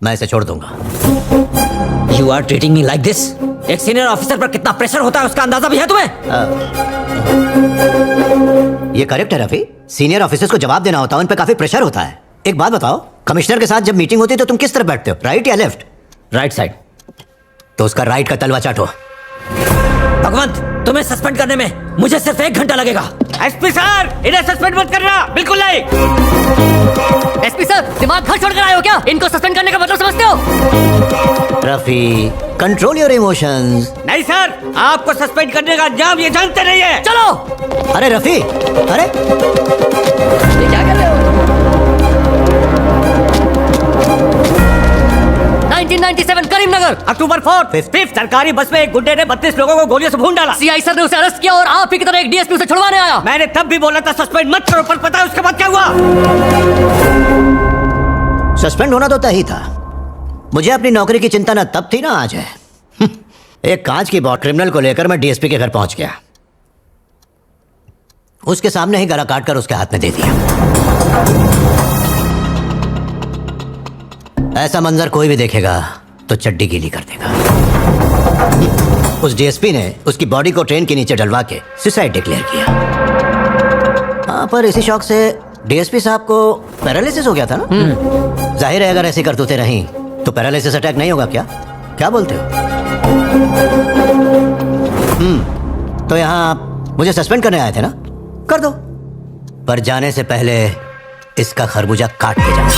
मैं इसे छोड़ दूंगा। You are treating me like this? एक सीनियर ऑफिसर पर कितना प्रेशर होता है उसका अंदाजा भी है तुम्हें? ये करेक्ट है रफी, सीनियर ऑफिसर्स को जवाब देना होता है, उन पे काफी प्रेशर होता है। एक बात बताओ, कमिश्नर के साथ जब मीटिंग होती है तो तुम किस तरफ बैठते हो, राइट या लेफ्ट? Right side. तो उसका राइट का तलवा चाटो। भगवंत, तुम्हें सस्पेंड करने में मुझे सिर्फ 1 घंटा लगेगा। एसपी सर, इन्हें सस्पेंड मत करना, बिल्कुल नहीं। एसपी सर, दिमाग घर छोड़कर आए हो क्या? इनको सस्पेंड करने का मतलब समझते हो? Rafi, control your emotions. नहीं सर, आपको सस्पेंड करने का अंजाम ये जानते नहीं है। चलो। अरे रफी, अरे ये क्या कर रहे हो? 1997 करीमनगर, अक्टूबर 4th सरकारी बस में एक गुंडे ने 32 लोगों को गोलियों से भून डाला। सीआई सर ने उसे अरेस्ट किया और आप ही की तरह एक डीएसपी उसे छुड़वाने आया। मैंने तब भी बोला था सस्पेंड मत करो, पर पता है उसके बाद क्या हुआ? सस्पेंड होना तो तय ही था। मुझे अपनी नौकरी की चिंता न तब थी ना आज है। एक कांच की बॉट क्रिमिनल को लेकर मैं डीएसपी के घर पहुंच गया। उसके सामने ही गला काट कर उसके हाथ में दे दिया। ऐसा मंजर कोई भी देखेगा तो चड्डी गीली कर देगा। उस डीएसपी ने उसकी बॉडी को ट्रेन के नीचे डलवा के सुसाइड डिक्लेयर किया। हाँ, पर इसी शौक से डीएसपी साहब को पैरालिसिस हो गया था ना। जाहिर है अगर ऐसी करतूतें रहीं तो पैरालिसिस अटैक नहीं होगा क्या? क्या बोलते हो? तो यहाँ आप मुझे सस्पेंड करने आए थे ना? कर दो, पर जाने से पहले इसका खरबूजा काट के जाना।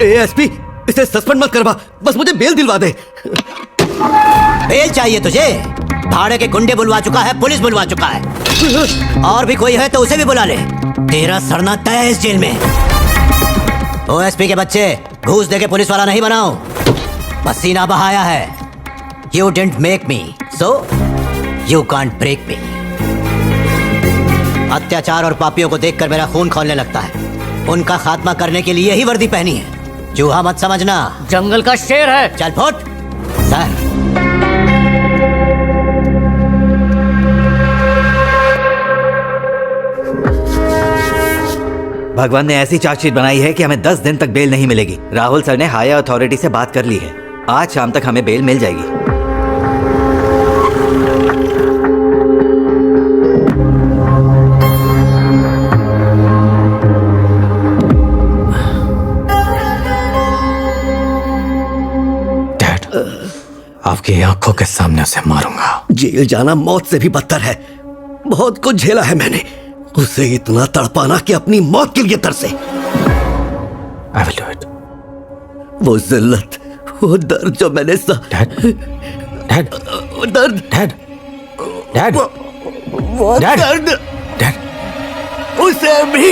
एएसपी, इसे सस्पेंड मत करवा, बस मुझे बेल दिलवा दे। बेल चाहिए तुझे? भाड़े के गुंडे बुलवा चुका है, पुलिस बुलवा चुका है, और भी कोई है तो उसे भी बुला ले। तेरा सड़ना तय है इस जेल में। ओएसपी के बच्चे, घूस दे के पुलिस वाला नहीं बनाओ, पसीना बहाया है। You didn't make me, so you can't break me. अत्याचार और पापियों को देखकर मेरा खून खौलने लगता है। उनका खात्मा करने के लिए ही वर्दी पहनी है। चूहा मत समझना, जंगल का शेर है। चल फुट। सर, भगवान ने ऐसी चार्जशीट बनाई है कि हमें 10 दिन तक बेल नहीं मिलेगी। राहुल सर ने हायर अथॉरिटी से बात कर ली है, आज शाम तक हमें बेल मिल जाएगी। आपकी आंखों के सामने उसे मारूंगा। जेल जाना मौत से भी बदतर है। बहुत कुछ झेला है मैंने। उसे इतना तड़पाना कि अपनी मौत के लिए तरसे। I will do it. वो जिल्लत, वो दर्द जो मैंने डैड, वो दर्द, डैड, वो डैड, दर्द, डैड, उसे भी।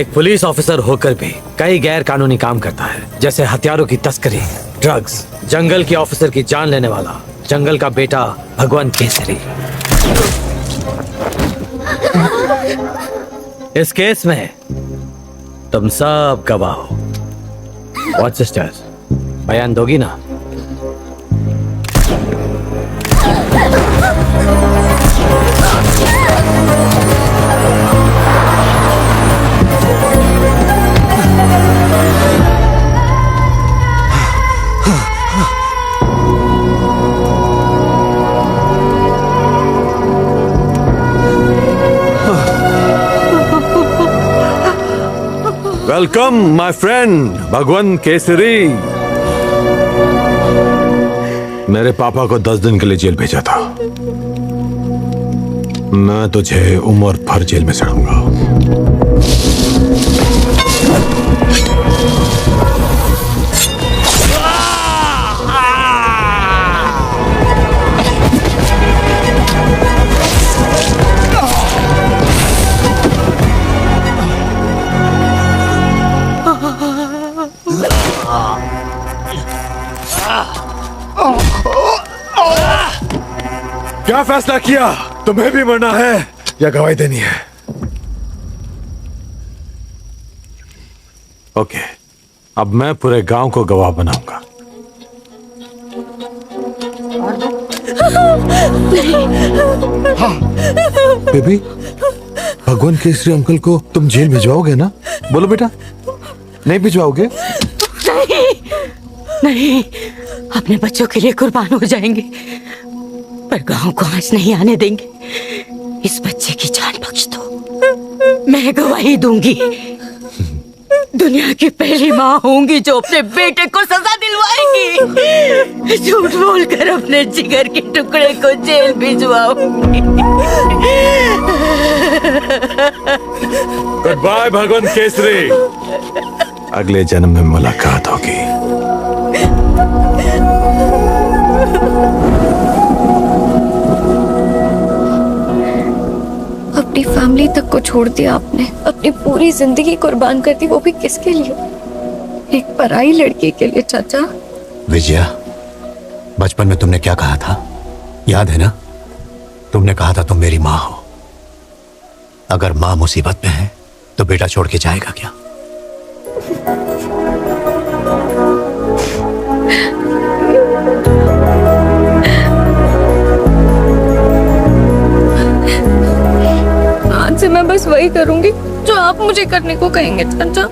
एक पुलिस ऑफिसर होकर भी कई गैर कानूनी काम करता है, जैसे हथियारों की तस्करी, ड्रग्स, जंगल के ऑफिसर की जान लेने वाला जंगल का बेटा भगवंत केसरी। इस केस में तुम सब गवाह हो। व्हाट सिस्टर्स, बयान दोगी ना? वेलकम माय फ्रेंड भगवंत केसरी। मेरे पापा को 10 दिन के लिए जेल भेजा था। मैं तुझे उम्र भर जेल में सड़ूंगा। क्या फैसला किया? तुम्हें भी मरना है या गवाही देनी है? ओके, अब मैं पूरे गांव को गवाह बनाऊंगा। हाँ, बेबी, भगवंत केसरी अंकल को तुम जेल भिजवाओगे ना? बोलो बेटा, नहीं भिजवाओगे? नहीं, अपने बच्चों के लिए कुर्बान हो जाएंगे, पर गांव को आज नहीं आने देंगे। इस बच्चे की जान बख्श दो। मैं गवाही दूंगी। दुनिया की पहली माँ होंगी जो अपने बेटे को सजा दिलवाएगी। झूठ बोलकर अपने जिगर के टुकड़े को जेल भिजवाऊंगी। गुड बाय भगवंत केसरी, अगले जन्म में मुलाकात होगी। अपनी फैमिली तक को छोड़ दिया आपने, अपनी पूरी जिंदगी कुर्बान कर दी, वो भी किसके लिए? एक पराई लड़की के लिए। चाचा विजया, बचपन में तुमने क्या कहा था, याद है ना? तुमने कहा था तुम मेरी माँ हो। अगर माँ मुसीबत में है तो बेटा छोड़ के जाएगा क्या? आज से मैं बस वही करूंगी जो आप मुझे करने को कहेंगे चाचा।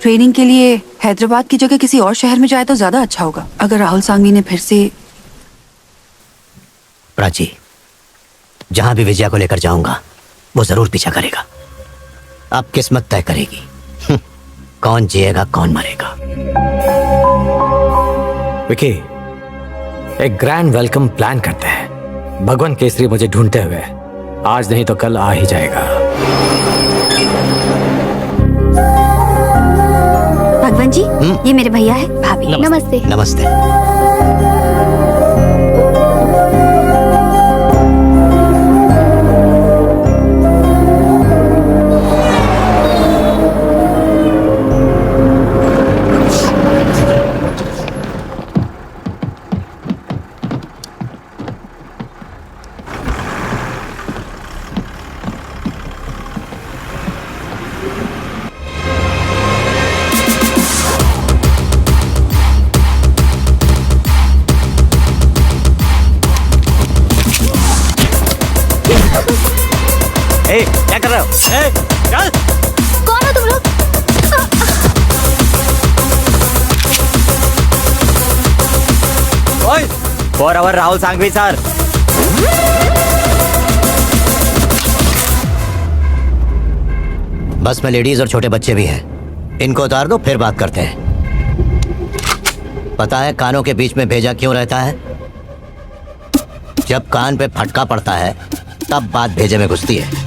ट्रेनिंग के लिए हैदराबाद की जगह किसी और शहर में जाए तो ज्यादा अच्छा होगा। अगर राहुल सांघवी ने फिर से। प्राची, जहां भी विजया को लेकर जाऊंगा वो जरूर पीछा करेगा। अब किस्मत तय करेगी कौन जिएगा कौन मरेगा। विकी, एक ग्रैंड वेलकम प्लान करते हैं। भगवंत केसरी मुझे ढूंढते हुए आज नहीं तो कल आ ही जाएगा। भगवान जी, ये मेरे भैया है, भाभी। नमस्ते। नमस्ते। क्या कर रहे हो? चल। कौन हो तुम लोग? 4 आवर राहुल सांघवी सर। बस में लेडीज और छोटे बच्चे भी हैं। इनको उतार दो, फिर बात करते हैं। पता है कानों के बीच में भेजा क्यों रहता है? जब कान पे फटका पड़ता है तब बात भेजे में घुसती है।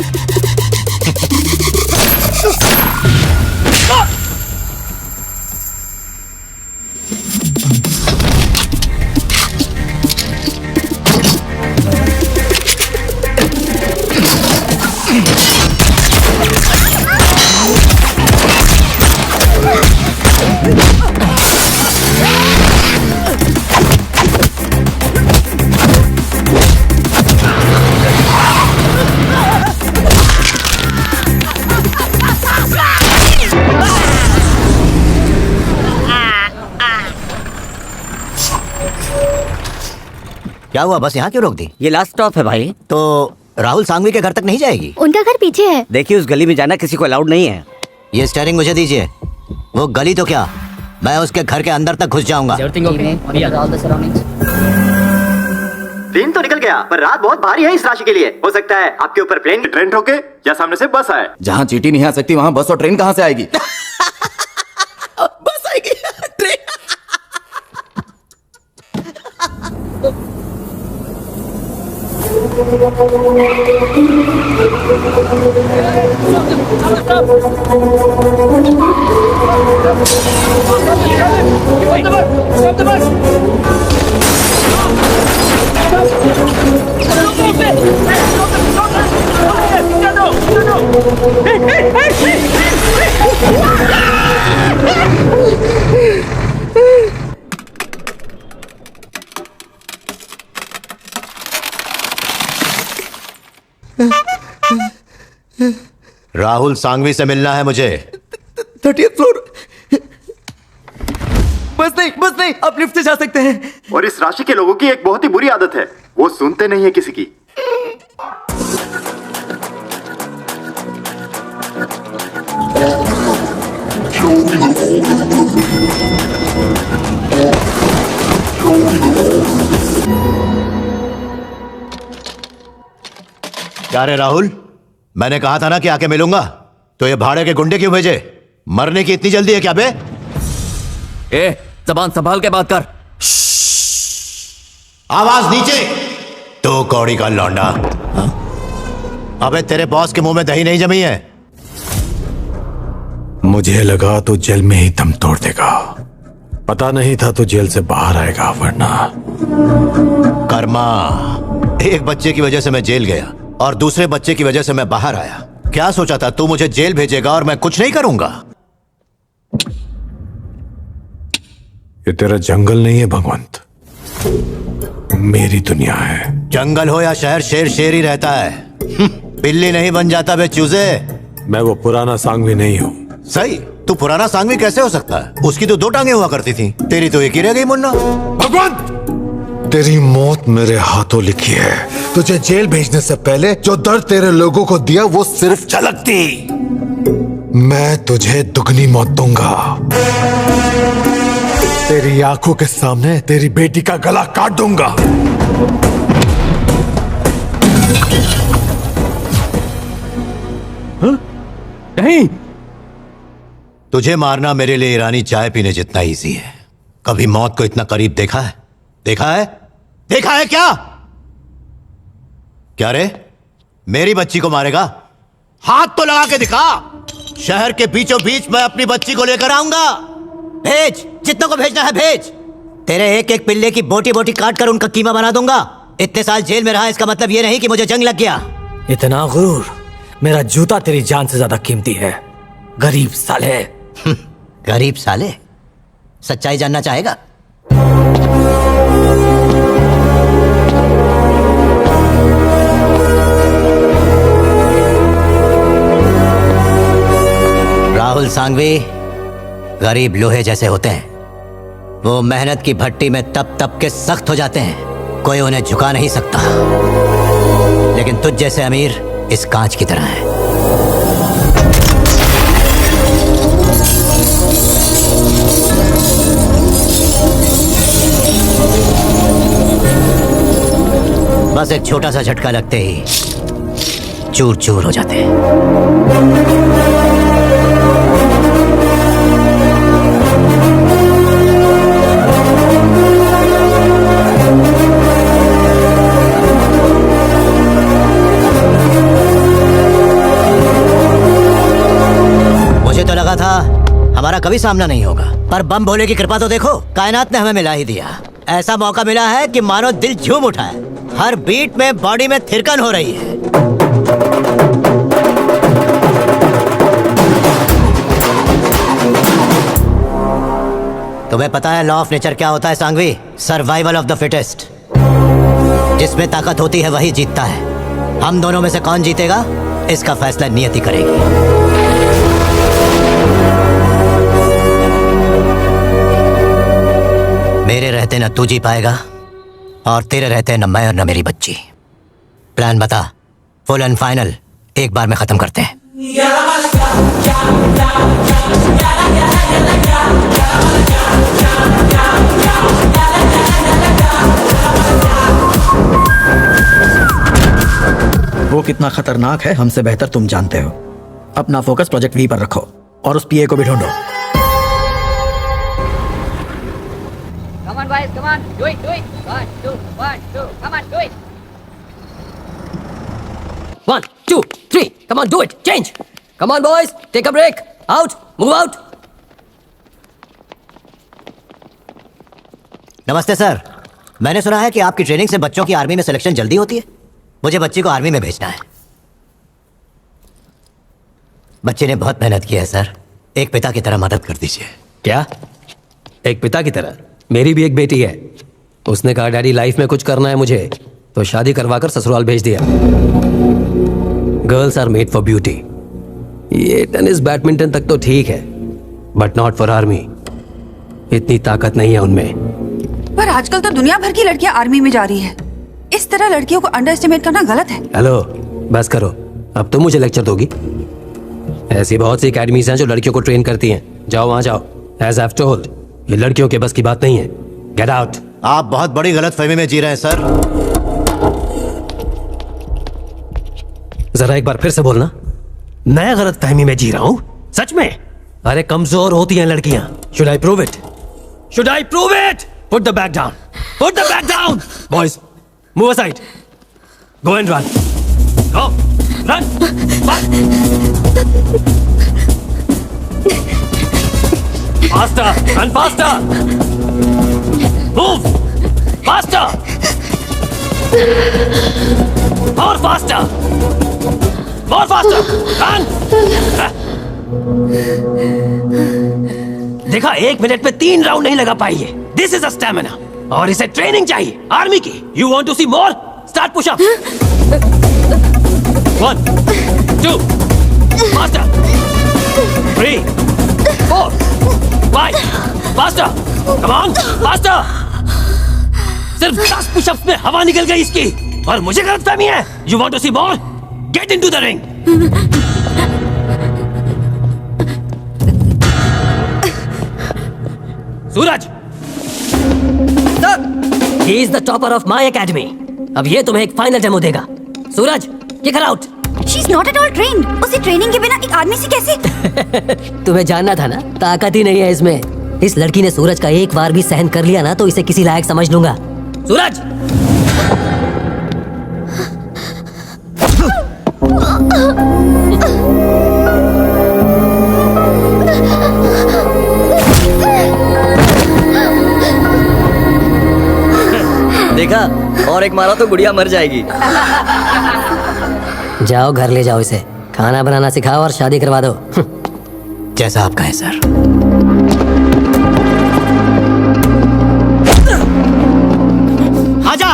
क्या हुआ, बस यहाँ क्यों रोक दी? ये लास्ट स्टॉप है भाई। तो राहुल सांघवी के घर तक नहीं जाएगी? उनका घर पीछे है। देखिए उस गली में जाना किसी को अलाउड नहीं है। ये स्टीयरिंग मुझे दीजिए। वो गली तो क्या, मैं उसके घर के अंदर तक घुस जाऊंगा। दिन तो निकल गया पर रात बहुत भारी है इस राशि के लिए। हो सकता है आपके ऊपर प्लेन ट्रेन ठोके या सामने से बस आए। जहाँ चींटी नहीं आ सकती वहाँ बस और ट्रेन कहाँ से आएगी? बस आएगी, ट्रेन। राहुल सांघवी से मिलना है मुझे। 30th floor. बस नहीं, आप लिफ्ट से जा सकते हैं। और इस राशि के लोगों की एक बहुत ही बुरी आदत है, वो सुनते नहीं है किसी की। क्या रे राहुल, मैंने कहा था ना कि आके मिलूंगा, तो ये भाड़े के गुंडे क्यों भेजे? मरने की इतनी जल्दी है क्या बे? ए, जबान संभाल के बात कर। आवाज नीचे। तो कौड़ी का लौंडा। हाँ? अबे तेरे बॉस के मुंह में दही नहीं जमी है। मुझे लगा तो जेल में ही दम तोड़ देगा, पता नहीं था तो जेल से बाहर आएगा। वरना कर्मा, एक बच्चे की वजह से मैं जेल गया और दूसरे बच्चे की वजह से मैं बाहर आया। क्या सोचा था तू मुझे जेल भेजेगा और मैं कुछ नहीं करूंगा? ये तेरा जंगल नहीं है भगवंत, मेरी दुनिया है। जंगल हो या शहर, शेर शेर ही रहता है। बिल्ली नहीं बन जाता बे चूजे। मैं वो पुराना सांघवी नहीं हूँ। सही, तू पुराना सांघवी कैसे हो सकता है? उसकी तो 2 टांगे हुआ करती थी, तेरी तो एक ही रह गई मुन्ना। भगवंत, तेरी मौत मेरे हाथों लिखी है। तुझे जेल भेजने से पहले जो दर्द तेरे लोगों को दिया वो सिर्फ झलक थी। मैं तुझे दुगनी मौत दूंगा। तेरी आंखों के सामने तेरी बेटी का गला काट दूंगा। नहीं, तुझे मारना मेरे लिए ईरानी चाय पीने जितना इजी है। कभी मौत को इतना करीब देखा है? देखा है? देखा है क्या? क्या रे, मेरी बच्ची को मारेगा? हाथ तो लगा के दिखा। शहर के बीचों बीच मैं अपनी बच्ची को लेकर आऊंगा। भेज, जितनों को भेजना है भेज। तेरे एक एक पिल्ले की बोटी बोटी काट कर उनका कीमा बना दूंगा। इतने साल जेल में रहा, इसका मतलब ये नहीं कि मुझे जंग लग गया। इतना गुरूर, मेरा जूता तेरी जान से ज्यादा कीमती है, गरीब साले। गरीब साले, सच्चाई जानना चाहेगा? राहुल सांघवी गरीब लोहे जैसे होते हैं। वो मेहनत की भट्टी में तप तप के सख्त हो जाते हैं, कोई उन्हें झुका नहीं सकता। लेकिन तुझ जैसे अमीर इस कांच की तरह है। बस एक छोटा सा झटका लगते ही चूर चूर हो जाते हैं। कभी सामना नहीं होगा। पर बम भोले की कृपा तो देखो, कायनात ने हमें मिला ही दिया। ऐसा मौका मिला है कि मानो दिल झूम उठा है। हर बीट में बॉडी में थिरकन हो रही है। तुम्हें पता है लॉ ऑफ नेचर क्या होता है Sangvi? Survival of the fittest. जिसमें ताकत होती है वही जीतता है। हम दोनों में से कौन जीतेगा, इसका फैसला नियति करेगी। मेरे रहते न तू जी पाएगा, और तेरे रहते न मैं और न मेरी बच्ची। प्लान बता, फुल एंड फाइनल एक बार में खत्म करते हैं। वो कितना खतरनाक है हमसे बेहतर तुम जानते हो। अपना फोकस प्रोजेक्ट वी पर रखो और उस पीए को भी ढूंढो। Come on, boys, come on, do it, do it. 1, 2, 1, 2, come on, do it. 1, 2, 3, come on, do it. Change. Come on, boys, take a break. Out, move out. नमस्ते सर, मैंने सुना है कि आपकी ट्रेनिंग से बच्चों की आर्मी में सिलेक्शन जल्दी होती है। मुझे बच्ची को आर्मी में भेजना है। बच्चे ने बहुत मेहनत की है सर, एक पिता की तरह मदद कर दीजिए। क्या? एक पिता की तरह? मेरी भी एक बेटी है। उसने कहा डैडी लाइफ में कुछ करना है मुझे, तो शादी करवाकर ससुराल भेज दिया। Girls are made for beauty. ये टेनिस बैडमिंटन तक तो ठीक है, बट नॉट फॉर आर्मी। इतनी ताकत नहीं है उनमें। पर आजकल तो दुनिया भर की लड़कियां आर्मी में जा रही है। इस तरह लड़कियों को अंडर एस्टिमेट करना गलत है। हेलो, बस करो, अब तो मुझे लेक्चर दोगी। ऐसी बहुत सी एकेडमीज हैं जो लड़कियों को ट्रेन करती हैं। जाओ वहां जाओ। एज आई हैव टोल्ड, ये लड़कियों के बस की बात नहीं है। Get out. आप बहुत बड़ी गलतफहमी में जी रहे हैं सर। जरा एक बार फिर से बोलना। मैं गलतफहमी में जी रहा हूं? सच में? अरे कमजोर होती हैं लड़कियां। Should I prove it? Should I prove it? Put the bag down. Put the bag down. Boys, move aside. Go and run. Go. Run. Faster. Run faster. Move. Faster. More faster. More faster. Run. देखा, 1 minute में 3 round नहीं लगा पाई है। This is a stamina. और इसे training चाहिए army की। You want to see more? Start push up. 1, 2, faster. 3, 4, 5, faster. Come on, faster. सिर्फ 10 पुशअप्स में हवा निकल गई इसकी, और मुझे गलतफहमी है। You want to see more? Get into the ring. Suraj, He is the topper of my academy. अब ये तुम्हें एक फाइनल डेमो देगा। सूरज, kick her out. She is not at all trained. उसे ट्रेनिंग के बिना एक आदमी से कैसे? तुम्हें जानना था ना, ताकत ही नहीं है इसमें। इस लड़की ने सूरज का एक बार भी सहन कर लिया ना, तो इसे किसी लायक समझ लूंगा। सूरज! देखा, और एक मारा तो गुड़िया मर जाएगी। जाओ घर ले जाओ इसे, खाना बनाना सिखाओ और शादी करवा दो। जैसा आप कहें सर। आजा।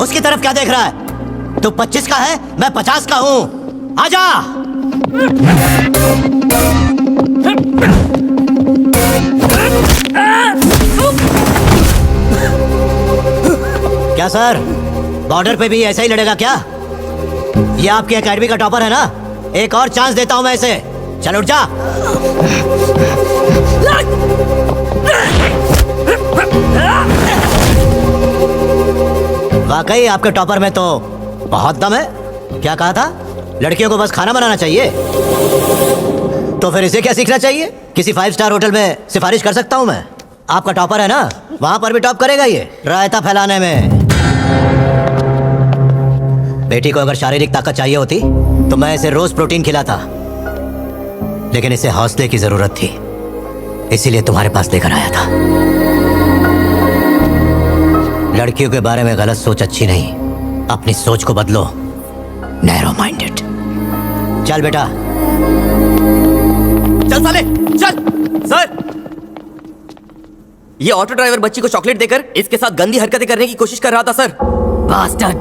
उसकी तरफ क्या देख रहा है? तू 25 का है, मैं 50 का हूं। आजा। क्या सर, बॉर्डर पे भी ऐसा ही लड़ेगा क्या? ये आपकी एकेडमी का टॉपर है ना? एक और चांस देता हूं मैं इसे। चल उठ जा। वाकई आपके टॉपर में तो बहुत दम है। क्या कहा था? लड़कियों को बस खाना बनाना चाहिए। तो फिर इसे क्या सीखना चाहिए? किसी 5 स्टार होटल में सिफारिश कर सकता हूं मैं। आपका टॉपर है ना, वहां पर भी टॉप करेगा ये रायता फैलाने में। बेटी को अगर शारीरिक ताकत चाहिए होती तो मैं इसे रोज प्रोटीन खिलाता, लेकिन इसे हौसले की जरूरत थी, इसीलिए तुम्हारे पास लेकर आया था। लड़कियों के बारे में गलत सोच अच्छी नहीं, अपनी सोच को बदलो। Narrow minded. चल बेटा, चल साले चल। सर, ये ऑटो ड्राइवर बच्ची को चॉकलेट देकर इसके साथ गंदी हरकतें करने की कोशिश कर रहा था सर। बास्टर्ड,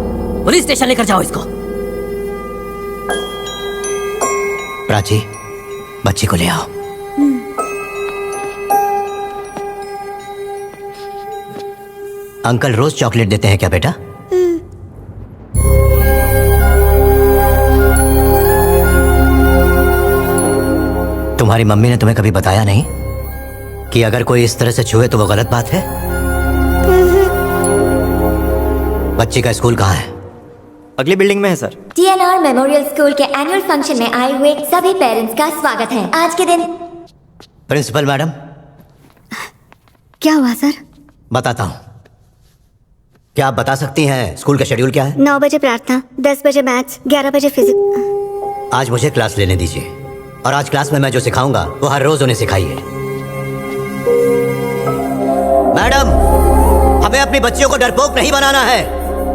पुलिस स्टेशन लेकर जाओ इसको। प्राची, बच्ची को ले आओ। अंकल रोज चॉकलेट देते हैं क्या बेटा? तुम्हारी मम्मी ने तुम्हें कभी बताया नहीं कि अगर कोई इस तरह से छुए तो वो गलत बात है? बच्ची का स्कूल कहाँ है? अगली बिल्डिंग में है सर। TNR मेमोरियल स्कूल के एनुअल फंक्शन में आए हुए सभी पेरेंट्स का स्वागत है। आज के दिन प्रिंसिपल मैडम। क्या हुआ सर? बताता हूँ। क्या आप बता सकती हैं स्कूल का शेड्यूल क्या है? 9 बजे प्रार्थना, 10 बजे मैथ्स, 11 बजे फिजिक्स। आज मुझे क्लास लेने दीजिए, और आज क्लास में मैं जो सिखाऊंगा वो हर रोज उन्हें सिखाइए। मैडम, हमें अपनी बच्चियों को डरपोक नहीं बनाना है।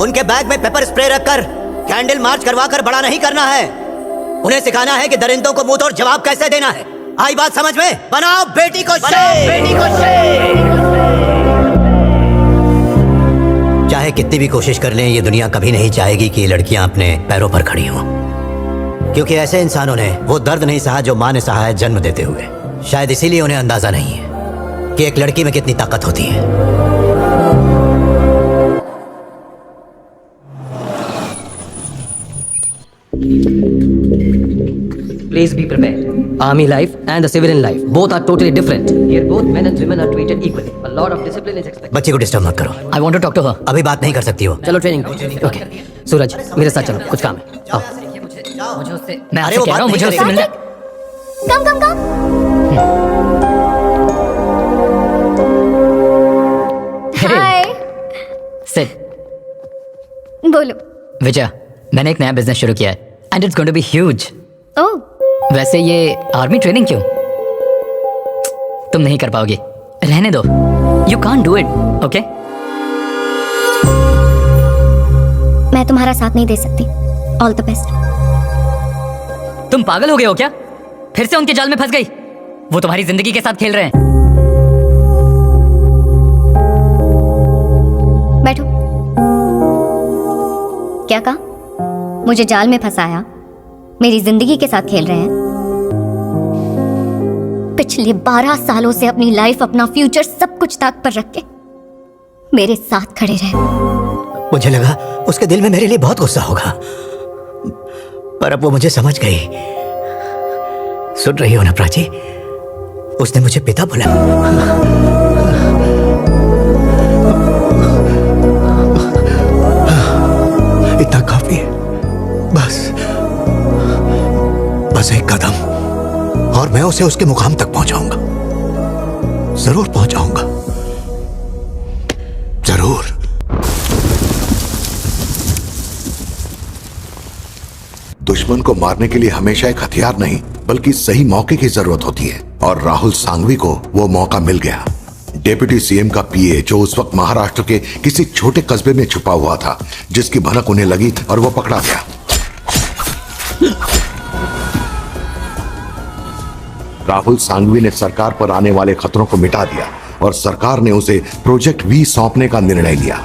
उनके बैग में पेपर स्प्रे रखकर कैंडल मार्च करवाकर बड़ा नहीं करना है। उन्हें सिखाना है कि दरिंदों को मुंह तोड़ जवाब कैसे देना है। आई बात समझ में? बनाओ बेटी को शेर। चाहे कितनी भी कोशिश कर लें, ये दुनिया कभी नहीं चाहेगी कि ये लड़कियां अपने पैरों पर खड़ी हों, क्योंकि ऐसे इंसानों ने वो दर्द नहीं सहा जो मां ने सहा है जन्म देते हुए। शायद इसीलिए उन्हें अंदाजा नहीं है कि एक लड़की में कितनी ताकत होती है। Please be prepared. Army life and the civilian life both are totally different. Here both men and women are treated equally. A lot of discipline is expected. बच्ची को डिस्टर्ब मत करो। I want to talk to her. अभी बात नहीं कर सकती हो। चलो ट्रेनिंग को। ओके सूरज, मेरे साथ चलो, कुछ काम है। आओ। मुझे उससे, मैं आपसे कह रहा हूँ, मुझे उससे मिलना। कम हाय। सिट। बोलो। विजय, मैंने एक नया बिजनेस शुरू किया है and it's going to be huge. ओह। वैसे ये आर्मी ट्रेनिंग क्यों? तुम नहीं कर पाओगी, रहने दो। You can't do it, okay? मैं तुम्हारा साथ नहीं दे सकती। All the best. तुम पागल हो गए हो क्या? फिर से उनके जाल में फंस गई? वो तुम्हारी जिंदगी के साथ खेल रहे हैं। बैठो। क्या कहा? मुझे जाल में फंसाया, मेरी जिंदगी के साथ खेल रहे हैं। पिछले 12 सालों से अपनी लाइफ, अपना फ्यूचर, सब कुछ ताक पर रख के मेरे साथ खड़े रहे। मुझे लगा उसके दिल में मेरे लिए बहुत गुस्सा होगा, पर अब वो मुझे समझ गई। सुन रही हो ना प्राची? उसने मुझे पिता बोला। इतना काफी है। बस एक कदम और मैं उसे उसके मुकाम तक पहुंचाऊंगा। जरूर पहुंचाऊंगा, जरूर। दुश्मन को मारने के लिए हमेशा एक हथियार नहीं बल्कि सही मौके की जरूरत होती है, और राहुल सांघवी को वो मौका मिल गया। डेप्यूटी सीएम का पीए, जो उस वक्त महाराष्ट्र के किसी छोटे कस्बे में छुपा हुआ था, जिसकी भनक उन्हें लगी और वो पकड़ा गया। राहुल सांघवी ने सरकार पर आने वाले खतरों को मिटा दिया और सरकार ने उसे प्रोजेक्ट वी सौंपने का निर्णय लिया।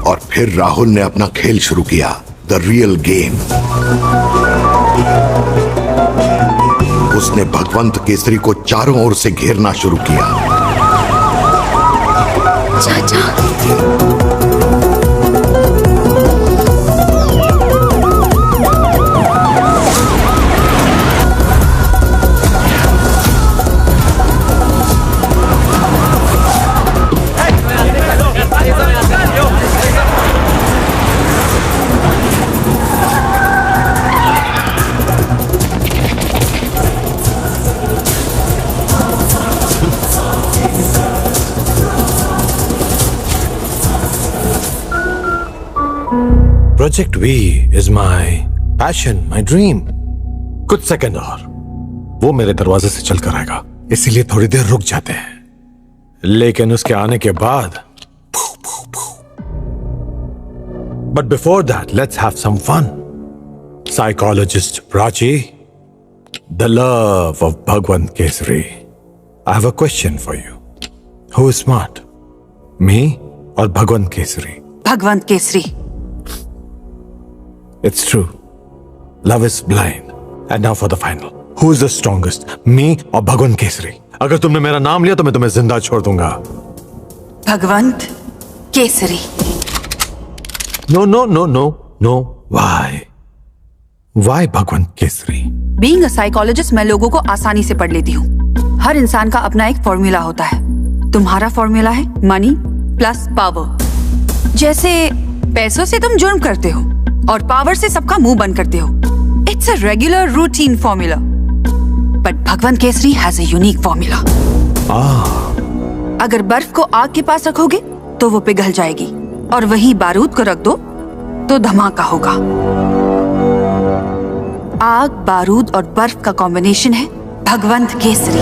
और फिर राहुल ने अपना खेल शुरू किया, द रियल गेम। उसने भगवंत केसरी को चारों ओर से घेरना शुरू किया। चाचा। Project V is my passion, my dream. कुछ सेकंड और वो मेरे दरवाजे से चल कर आएगा, इसीलिए थोड़ी देर रुक जाते हैं, लेकिन उसके आने के बाद but before that let's have some fun. Psychologist Prachi, the love of Bhagavanth Kesari, I have a question for you. Who is smart, me और भगवंत केसरी? भगवंत Kesari. It's true. Love is blind. And now for the final. Who is the strongest? Me or भगवंत केसरी? अगर तुमने मेरा नाम लिया तो मैं तुम्हें जिंदा छोड़ दूंगा। Bhagavanth Kesari. No, no, no, no, no. Why? Why Bhagavanth Kesari? Being a psychologist मैं लोगों को आसानी से पढ़ लेती हूँ। हर इंसान का अपना एक फॉर्मूला होता है। तुम्हारा फॉर्मूला है मनी प्लस पावर। जैसे पैसों से तुम जुर्म करते हो और पावर से सबका मुंह बंद करते हो। It's a regular routine formula, but Bhagwant Kesari has a unique formula. अगर बर्फ को आग के पास रखोगे तो वो पिघल जाएगी, और वहीं बारूद को रख दो तो धमाका होगा। आग, बारूद और बर्फ का कॉम्बिनेशन है भगवंत Kesari.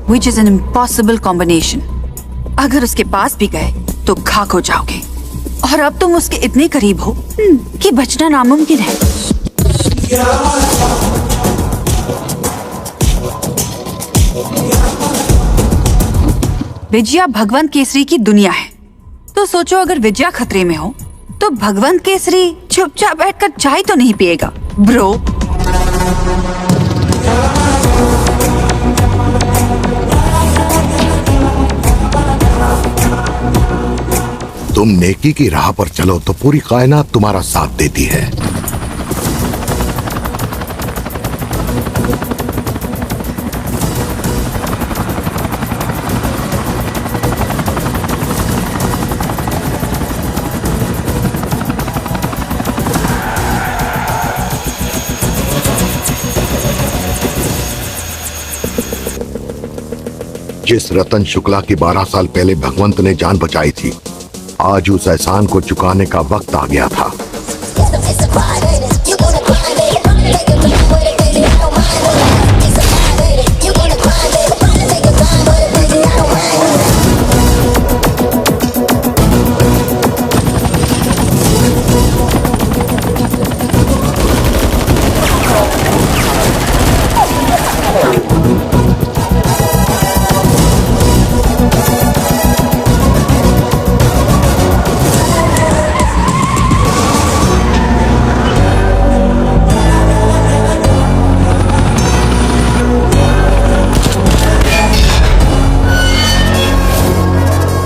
Which is an impossible combination. अगर उसके पास भी गए तो खाक हो जाओगे, और अब तुम उसके इतने करीब हो कि बचना नामुमकिन है। विजया भगवंत केसरी की दुनिया है, तो सोचो अगर विजया खतरे में हो तो भगवंत केसरी चुपचाप बैठकर चाय तो नहीं पिएगा ब्रो। तुम नेकी की राह पर चलो तो पूरी कायनात तुम्हारा साथ देती है। जिस रतन शुक्ला की 12 साल पहले भगवंत ने जान बचाई थी, आज उस एहसान को चुकाने का वक्त आ गया था।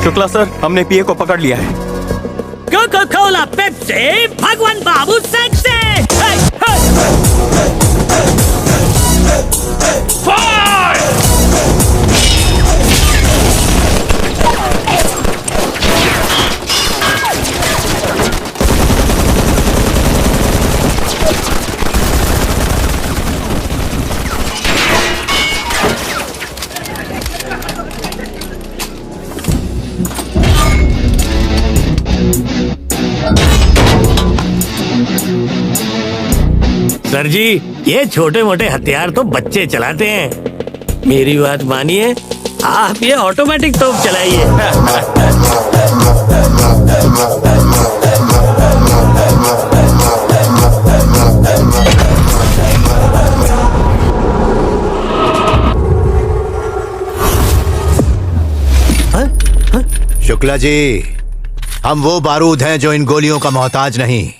शुक्ला सर, हमने पीए को पकड़ लिया है। कोका कोला पेप्सी भगवान बाबू सेक्सी। सर जी, ये छोटे मोटे हथियार तो बच्चे चलाते हैं, मेरी बात मानिए, आप ये ऑटोमेटिक तोप चलाइए। शुक्ला जी, हम वो बारूद हैं जो इन गोलियों का मोहताज नहीं।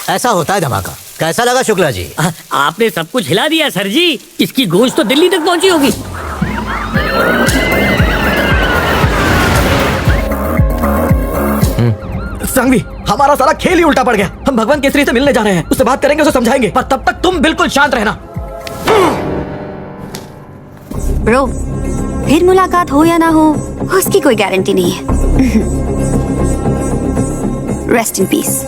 ऐसा होता है धमाका। कैसा लगा शुक्ला जी? आपने सब कुछ हिला दिया सर जी। इसकी गूंज तो दिल्ली तक पहुंची होगी। संघवी, हमारा सारा खेल ही उल्टा पड़ गया। हम भगवान केसरी से मिलने जा रहे हैं, उससे बात करेंगे, उसे समझाएंगे, पर तब तक तुम बिल्कुल शांत रहना। ब्रो, फिर मुलाकात हो या ना हो उसकी कोई गारंटी नहीं है। Rest in peace.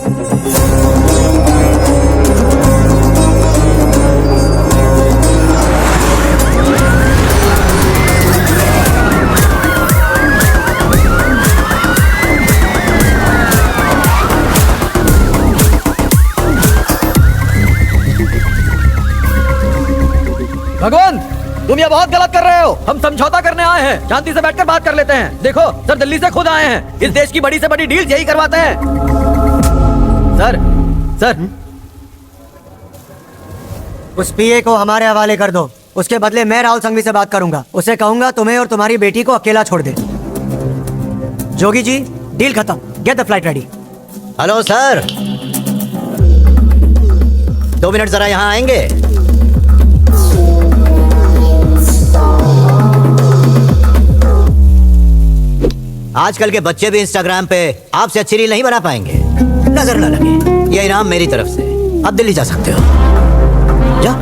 भगवान, तुम ये बहुत गलत कर रहे हो। हम समझौता करने आए हैं, शांति से बैठकर बात कर लेते हैं। देखो सर, दिल्ली से खुद आए हैं। इस देश की बड़ी से बड़ी डील यही करवाते हैं। सर उस पीए को हमारे हवाले कर दो। उसके बदले मैं राहुल संघवी से बात करूंगा। उसे कहूंगा तुम्हें और तुम्हारी बेटी को अकेला छोड़ दे। जोगी जी, डील खत्म। Get the flight ready. Hello sir, 2 minute जरा यहाँ आएंगे? आजकल के बच्चे भी इंस्टाग्राम पे आपसे अच्छी रील नहीं बना पाएंगे। नजर न लगे, ये इनाम मेरी तरफ से। अब दिल्ली जा सकते हो। जा।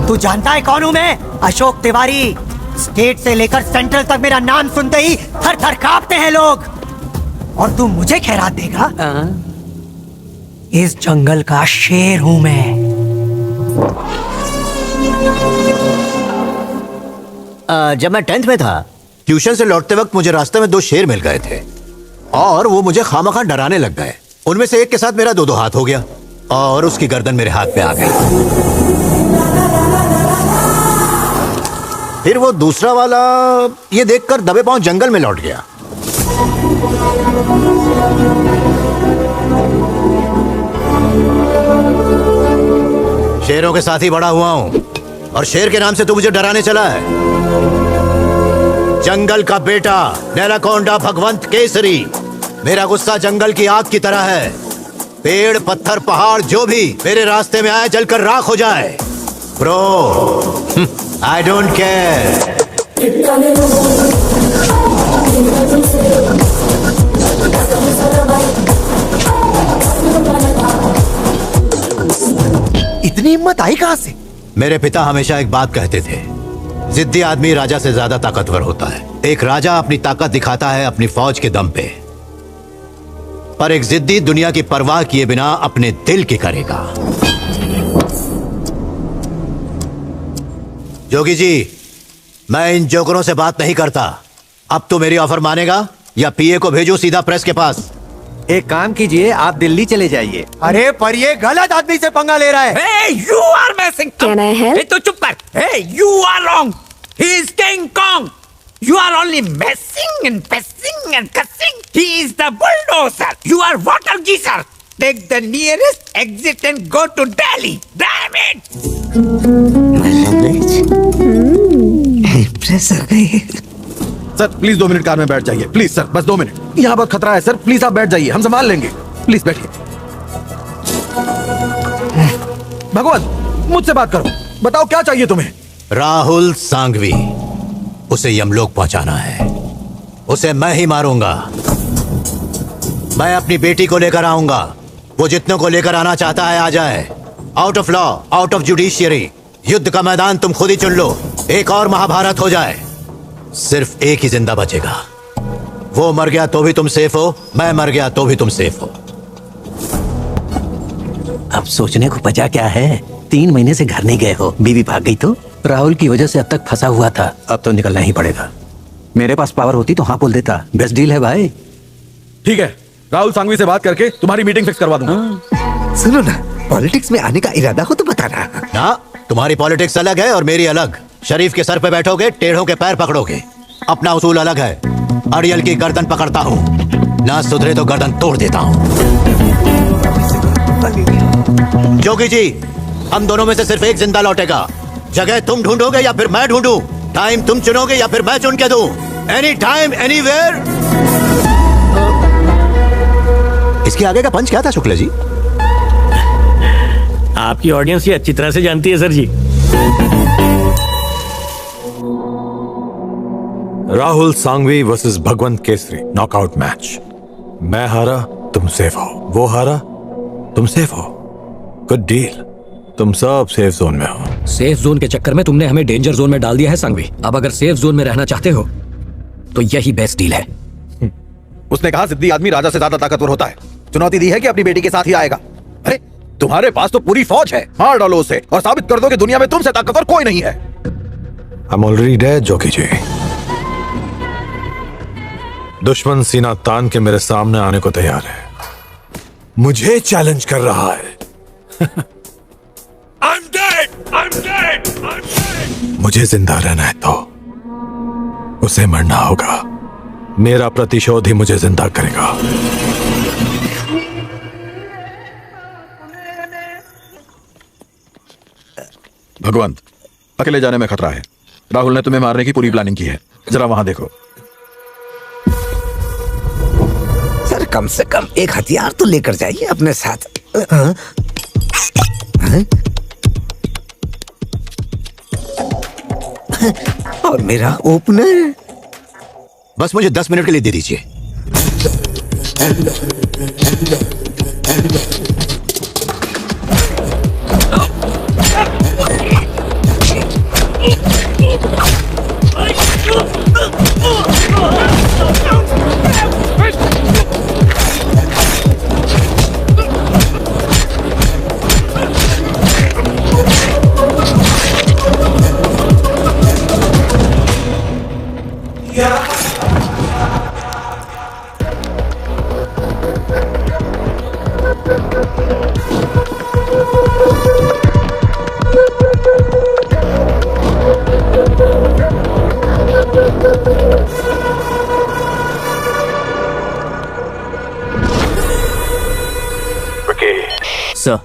तू जानता है कौन हूं मैं? अशोक तिवारी। स्टेट से लेकर सेंट्रल तक मेरा नाम सुनते ही थर थर कांपते हैं लोग। और तू मुझे खैरात देगा? इस जंगल का शेर हूं मैं। जब मैं 10th में था, ट्यूशन से लौटते वक्त मुझे रास्ते में 2 शेर मिल गए थे और वो मुझे खामखा डराने लग गए। उनमें से एक के साथ मेरा 2-2 हाथ हो गया और उसकी गर्दन मेरे हाथ पे आ गई। फिर वो दूसरा वाला ये देखकर दबे पांव जंगल में लौट गया। शेरों के साथ ही बड़ा हुआ हूं और शेर के नाम से तू मुझे डराने चला है। जंगल का बेटा, नैनाकोंडा भगवंत केसरी। मेरा गुस्सा जंगल की आग की तरह है। पेड़, पत्थर, पहाड़ जो भी मेरे रास्ते में आए जलकर राख हो जाए। Bro, I don't care. इतनी हिम्मत आई कहां से? मेरे पिता हमेशा एक बात कहते थे, जिद्दी आदमी राजा से ज्यादा ताकतवर होता है। एक राजा अपनी ताकत दिखाता है अपनी फौज के दम पे, पर एक जिद्दी दुनिया की परवाह किए बिना अपने दिल की करेगा। जोगी जी, मैं इन जोकरों से बात नहीं करता। अब तो मेरी ऑफर मानेगा या पीए को भेजो सीधा प्रेस के पास? एक काम कीजिए, आप दिल्ली चले जाइए। अरे पर ये गलत आदमी से पंगा ले रहा है। Hey, you are messing up. Can I help? Hey, तो चुप कर. Hey, you are wrong. He is King Kong. You are only messing and pissing and cussing. He is the bulldozer. You are water geezer. Take the nearest exit and go to Delhi. Damn it! Impress हो गई। Sir please 2 minute car में बैठ जाइए। Please sir, बस 2 minute. यहाँ बहुत खतरा है सर, प्लीज आप बैठ जाइए, हम संभाल लेंगे। प्लीज बैठिए। भगवान, मुझसे बात करो, बताओ क्या चाहिए तुम्हें? राहुल सांघवी, उसे यमलोक पहुंचाना है। उसे मैं ही मारूंगा। मैं अपनी बेटी को लेकर आऊंगा। वो जितनों को लेकर आना चाहता है आ जाए। Out of law, out of judiciary. युद्ध का मैदान तुम खुद ही चुन लो। एक और महाभारत हो जाए। सिर्फ एक ही जिंदा बचेगा। वो मर गया तो भी तुम सेफ हो, मैं मर गया तो भी तुम सेफ हो। अब सोचने को बचा क्या है? 3 महीने से घर नहीं गए हो, बीवी भाग गई तो? राहुल की वजह से अब तक फंसा हुआ था, अब तो निकलना ही पड़ेगा। मेरे पास पावर होती तो हाँ बोल देता। बेस्ट डील है भाई। ठीक है, राहुल सांघवी से बात करके तुम्हारी मीटिंग फिक्स करवा दूंगा। सुनो ना, पॉलिटिक्स में आने का इरादा हो तो बताना। ना, तुम्हारी पॉलिटिक्स अलग है और मेरी अलग। शरीफ के सर पे बैठोगे, टेढ़ों के पैर पकड़ोगे। अपना उसूल अलग है। अड़ियल की गर्दन पकड़ता हूँ, ना सुधरे तो गर्दन तोड़ देता हूँ। जोगी जी, हम दोनों में से सिर्फ एक जिंदा लौटेगा। जगह तुम ढूंढोगे या फिर मैं ढूंढूं? टाइम तुम चुनोगे या फिर मैं चुन के दूं? Any time anywhere. इसके आगे का पंच क्या था शुक्ला जी? आपकी ऑडियंस ये अच्छी तरह से जानती है सर जी। राहुल सांघवी वर्सेस भगवंत केसरी नॉकआउट मैच। मैं हारा, तुम सेफ हो। वो हारा, तुम सेफ हो। Good deal. तुम सब सेफ जोन में हो। सेफ जोन के चक्कर में तुमने हमें डेंजर जोन में डाल दिया है सांघवी। अब अगर सेफ जोन में रहना चाहते हो तो यही बेस्ट डील है। उसने कहा जिद्दी आदमी राजा से ज्यादा ताकतवर होता है। चुनौती दी है कि अपनी बेटी के साथ ही आएगा। अरे तुम्हारे पास तो पूरी फौज है, मार डालो उसे और साबित कर दो कि दुनिया में तुमसे ताकतवर कोई नहीं है। I'm already dead, जोकी जी। दुश्मन सीना तान के मेरे सामने आने को तैयार है, मुझे चैलेंज कर रहा है। I'm dead! I'm dead! I'm dead! मुझे जिंदा रहना है तो उसे मरना होगा। मेरा प्रतिशोध ही मुझे जिंदा करेगा। भगवंत, अकेले जाने में खतरा है। राहुल ने तुम्हें मारने की पूरी प्लानिंग की है। जरा वहां देखो। सर कम से कम एक हथियार तो लेकर जाइए अपने साथ। और मेरा ओपनर। बस मुझे 10 मिनट के लिए दे दीजिए। सर,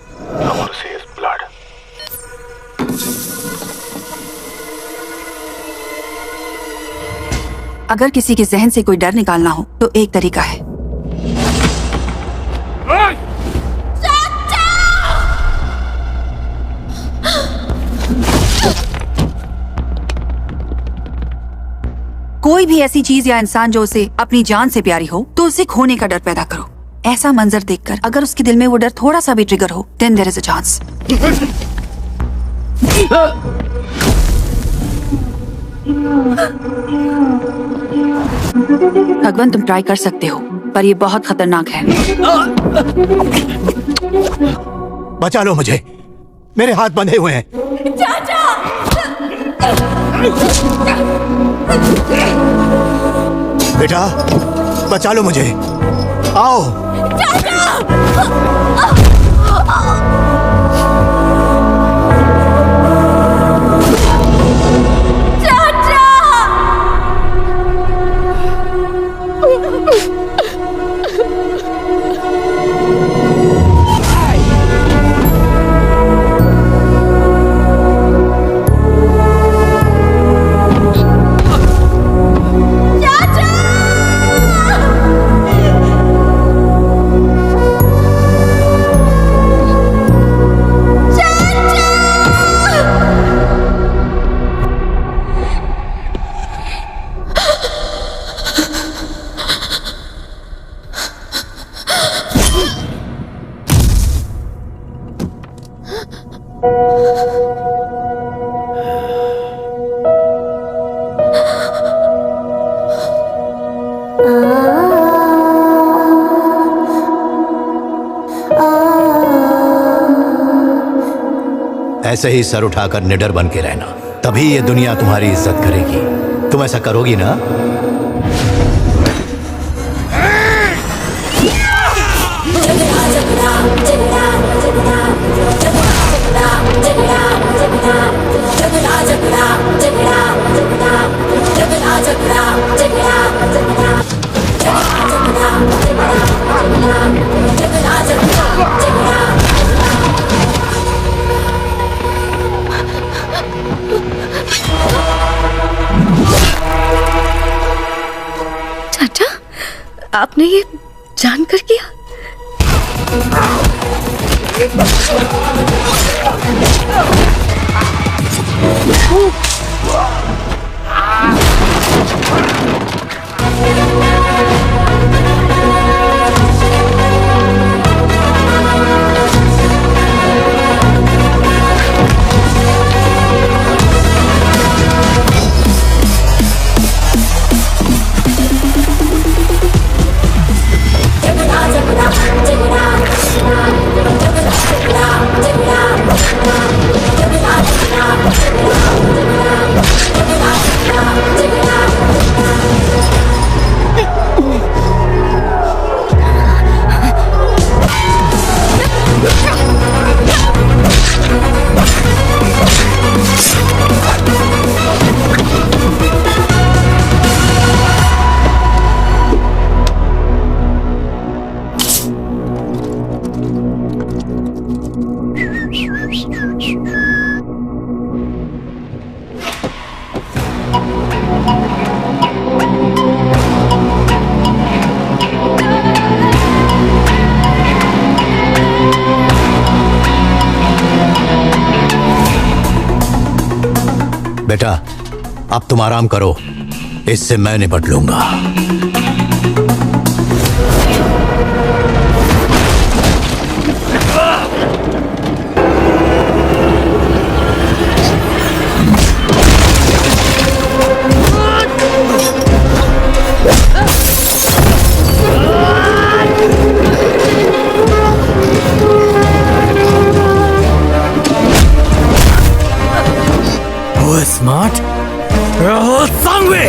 अगर किसी के जहन से कोई डर निकालना हो तो एक तरीका है। कोई भी ऐसी चीज या इंसान जो उसे अपनी जान से प्यारी हो तो उसे खोने का डर पैदा करो। ऐसा मंजर देखकर अगर उसके दिल में वो डर थोड़ा सा भी ट्रिगर हो, then there is a chance. भगवान, तुम ट्राई कर सकते हो पर ये बहुत खतरनाक है। बचा लो मुझे, मेरे हाथ बंधे हुए हैं। बेटा बचा लो मुझे, आओ। ऐसे ही सर उठाकर निडर बन के रहना, तभी ये दुनिया तुम्हारी इज्जत करेगी। तुम ऐसा करोगी ना? चाचा, आपने ये जानकर किया? बेटा, अब तुम आराम करो, इससे मैं निपट लूंगा। Who is smart? Rahul Sangvi!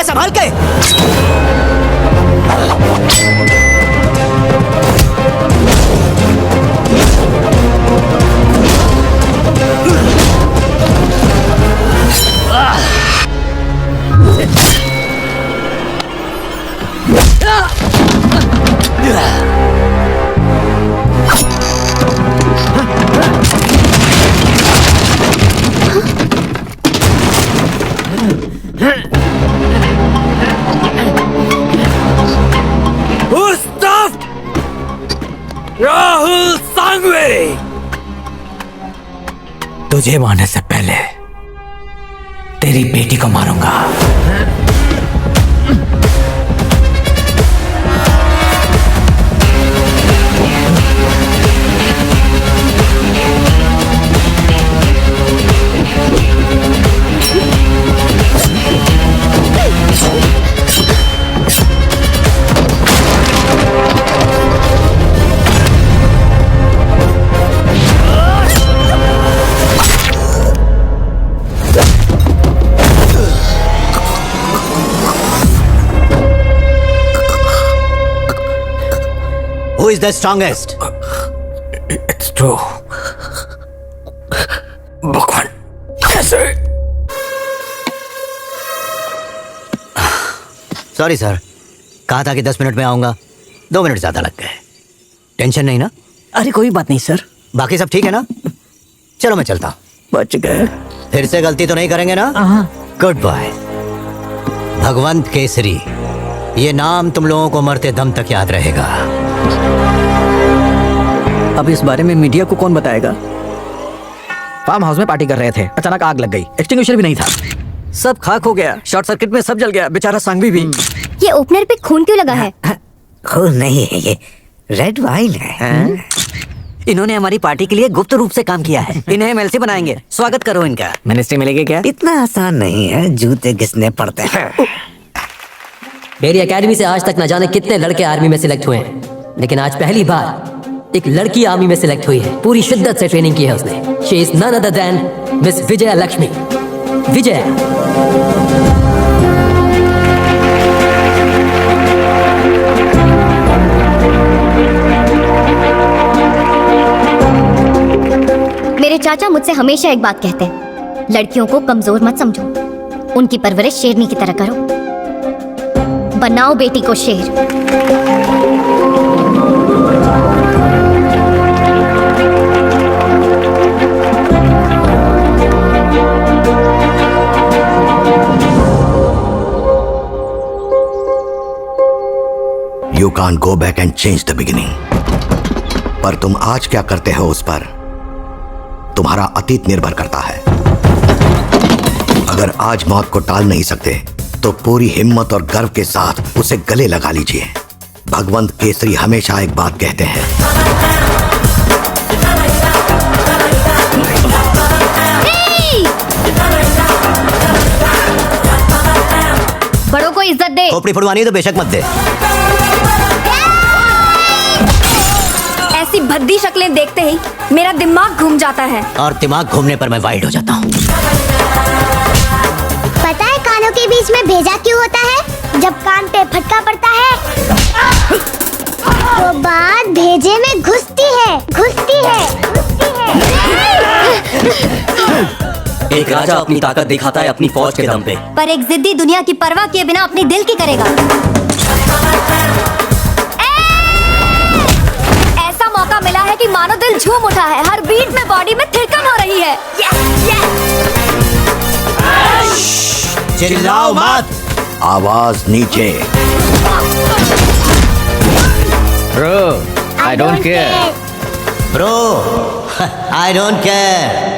संभाल के। राहुल सांघवी, तुझे मारने से पहले तेरी बेटी को मारूंगा। Who is the strongest? It's true. भगवान, कैसे? सॉरी सर, कहा था कि 10 मिनट में आऊंगा, 2 मिनट ज्यादा लग गए। टेंशन नहीं ना? अरे कोई बात नहीं सर। बाकी सब ठीक है ना? चलो मैं चलता हूँ। बच गए। फिर से गलती तो नहीं करेंगे ना? Good bye. भगवंत केसरी, ये नाम तुम लोगों को मरते दम तक याद रहेगा। अब इस बारे में मीडिया को कौन बताएगा? फार्म हाउस में पार्टी कर रहे थे, अचानक आग लग गई, एक्सटिंग्विशर भी नहीं था, सब खाक हो गया, शॉर्ट सर्किट में सब जल गया, बेचारा सांघवी भी। ये ओपनर पे खून क्यों लगा है? खून नहीं है, ये रेड वाइन है। इन्होंने हमारी पार्टी के लिए गुप्त रूप से काम किया है। इन्हें एमएलसी बनाएंगे, स्वागत करो इनका। मिनिस्ट्री मिलेगी क्या? इतना आसान नहीं है, जूते घिसने पड़ते हैं। मेरी एकेडमी से आज तक न जाने कितने लड़के आर्मी में सिलेक्ट हुए हैं, लेकिन आज पहली बार एक लड़की आर्मी में सिलेक्ट हुई है। पूरी शिद्दत से ट्रेनिंग की है उसने। She is none other than miss Vijay Lakshmi. Vijay, मेरे चाचा मुझसे हमेशा एक बात कहते हैं, लड़कियों को कमजोर मत समझो, उनकी परवरिश शेरनी की तरह करो, बनाओ बेटी को शेर। You can't go back and change the beginning. पर तुम आज क्या करते हो उस पर तुम्हारा अतीत निर्भर करता है। अगर आज मौत को टाल नहीं सकते तो पूरी हिम्मत और गर्व के साथ उसे गले लगा लीजिए। भगवंत केसरी हमेशा एक बात कहते हैं, बड़ों को इज्जत दे। खोपड़ी फुड़वानी है तो बेशक मत दे। ऐसी भद्दी शक्लें देखते ही मेरा दिमाग घूम जाता है। और दिमाग घूमने पर मैं वाइल्ड हो जाता हूँ। पता है कानों के बीच में भेजा क्यों होता है? जब कान पे फटका पड़ता है तो बात भेजे में घुसती है। एक राजा अपनी ताकत दिखाता है अपनी फौज के दम पे, पर एक जिद्दी दुनिया की परवाह किए बिना अपने दिल की करेगा। ऐसा मौका मिला है कि मानो दिल झूम उठा है, हर बीट में बॉडी में थिरकन हो रही है। चिल्लाओ मत। आवाज नीचे। Bro, I don't care. Bro, I don't care.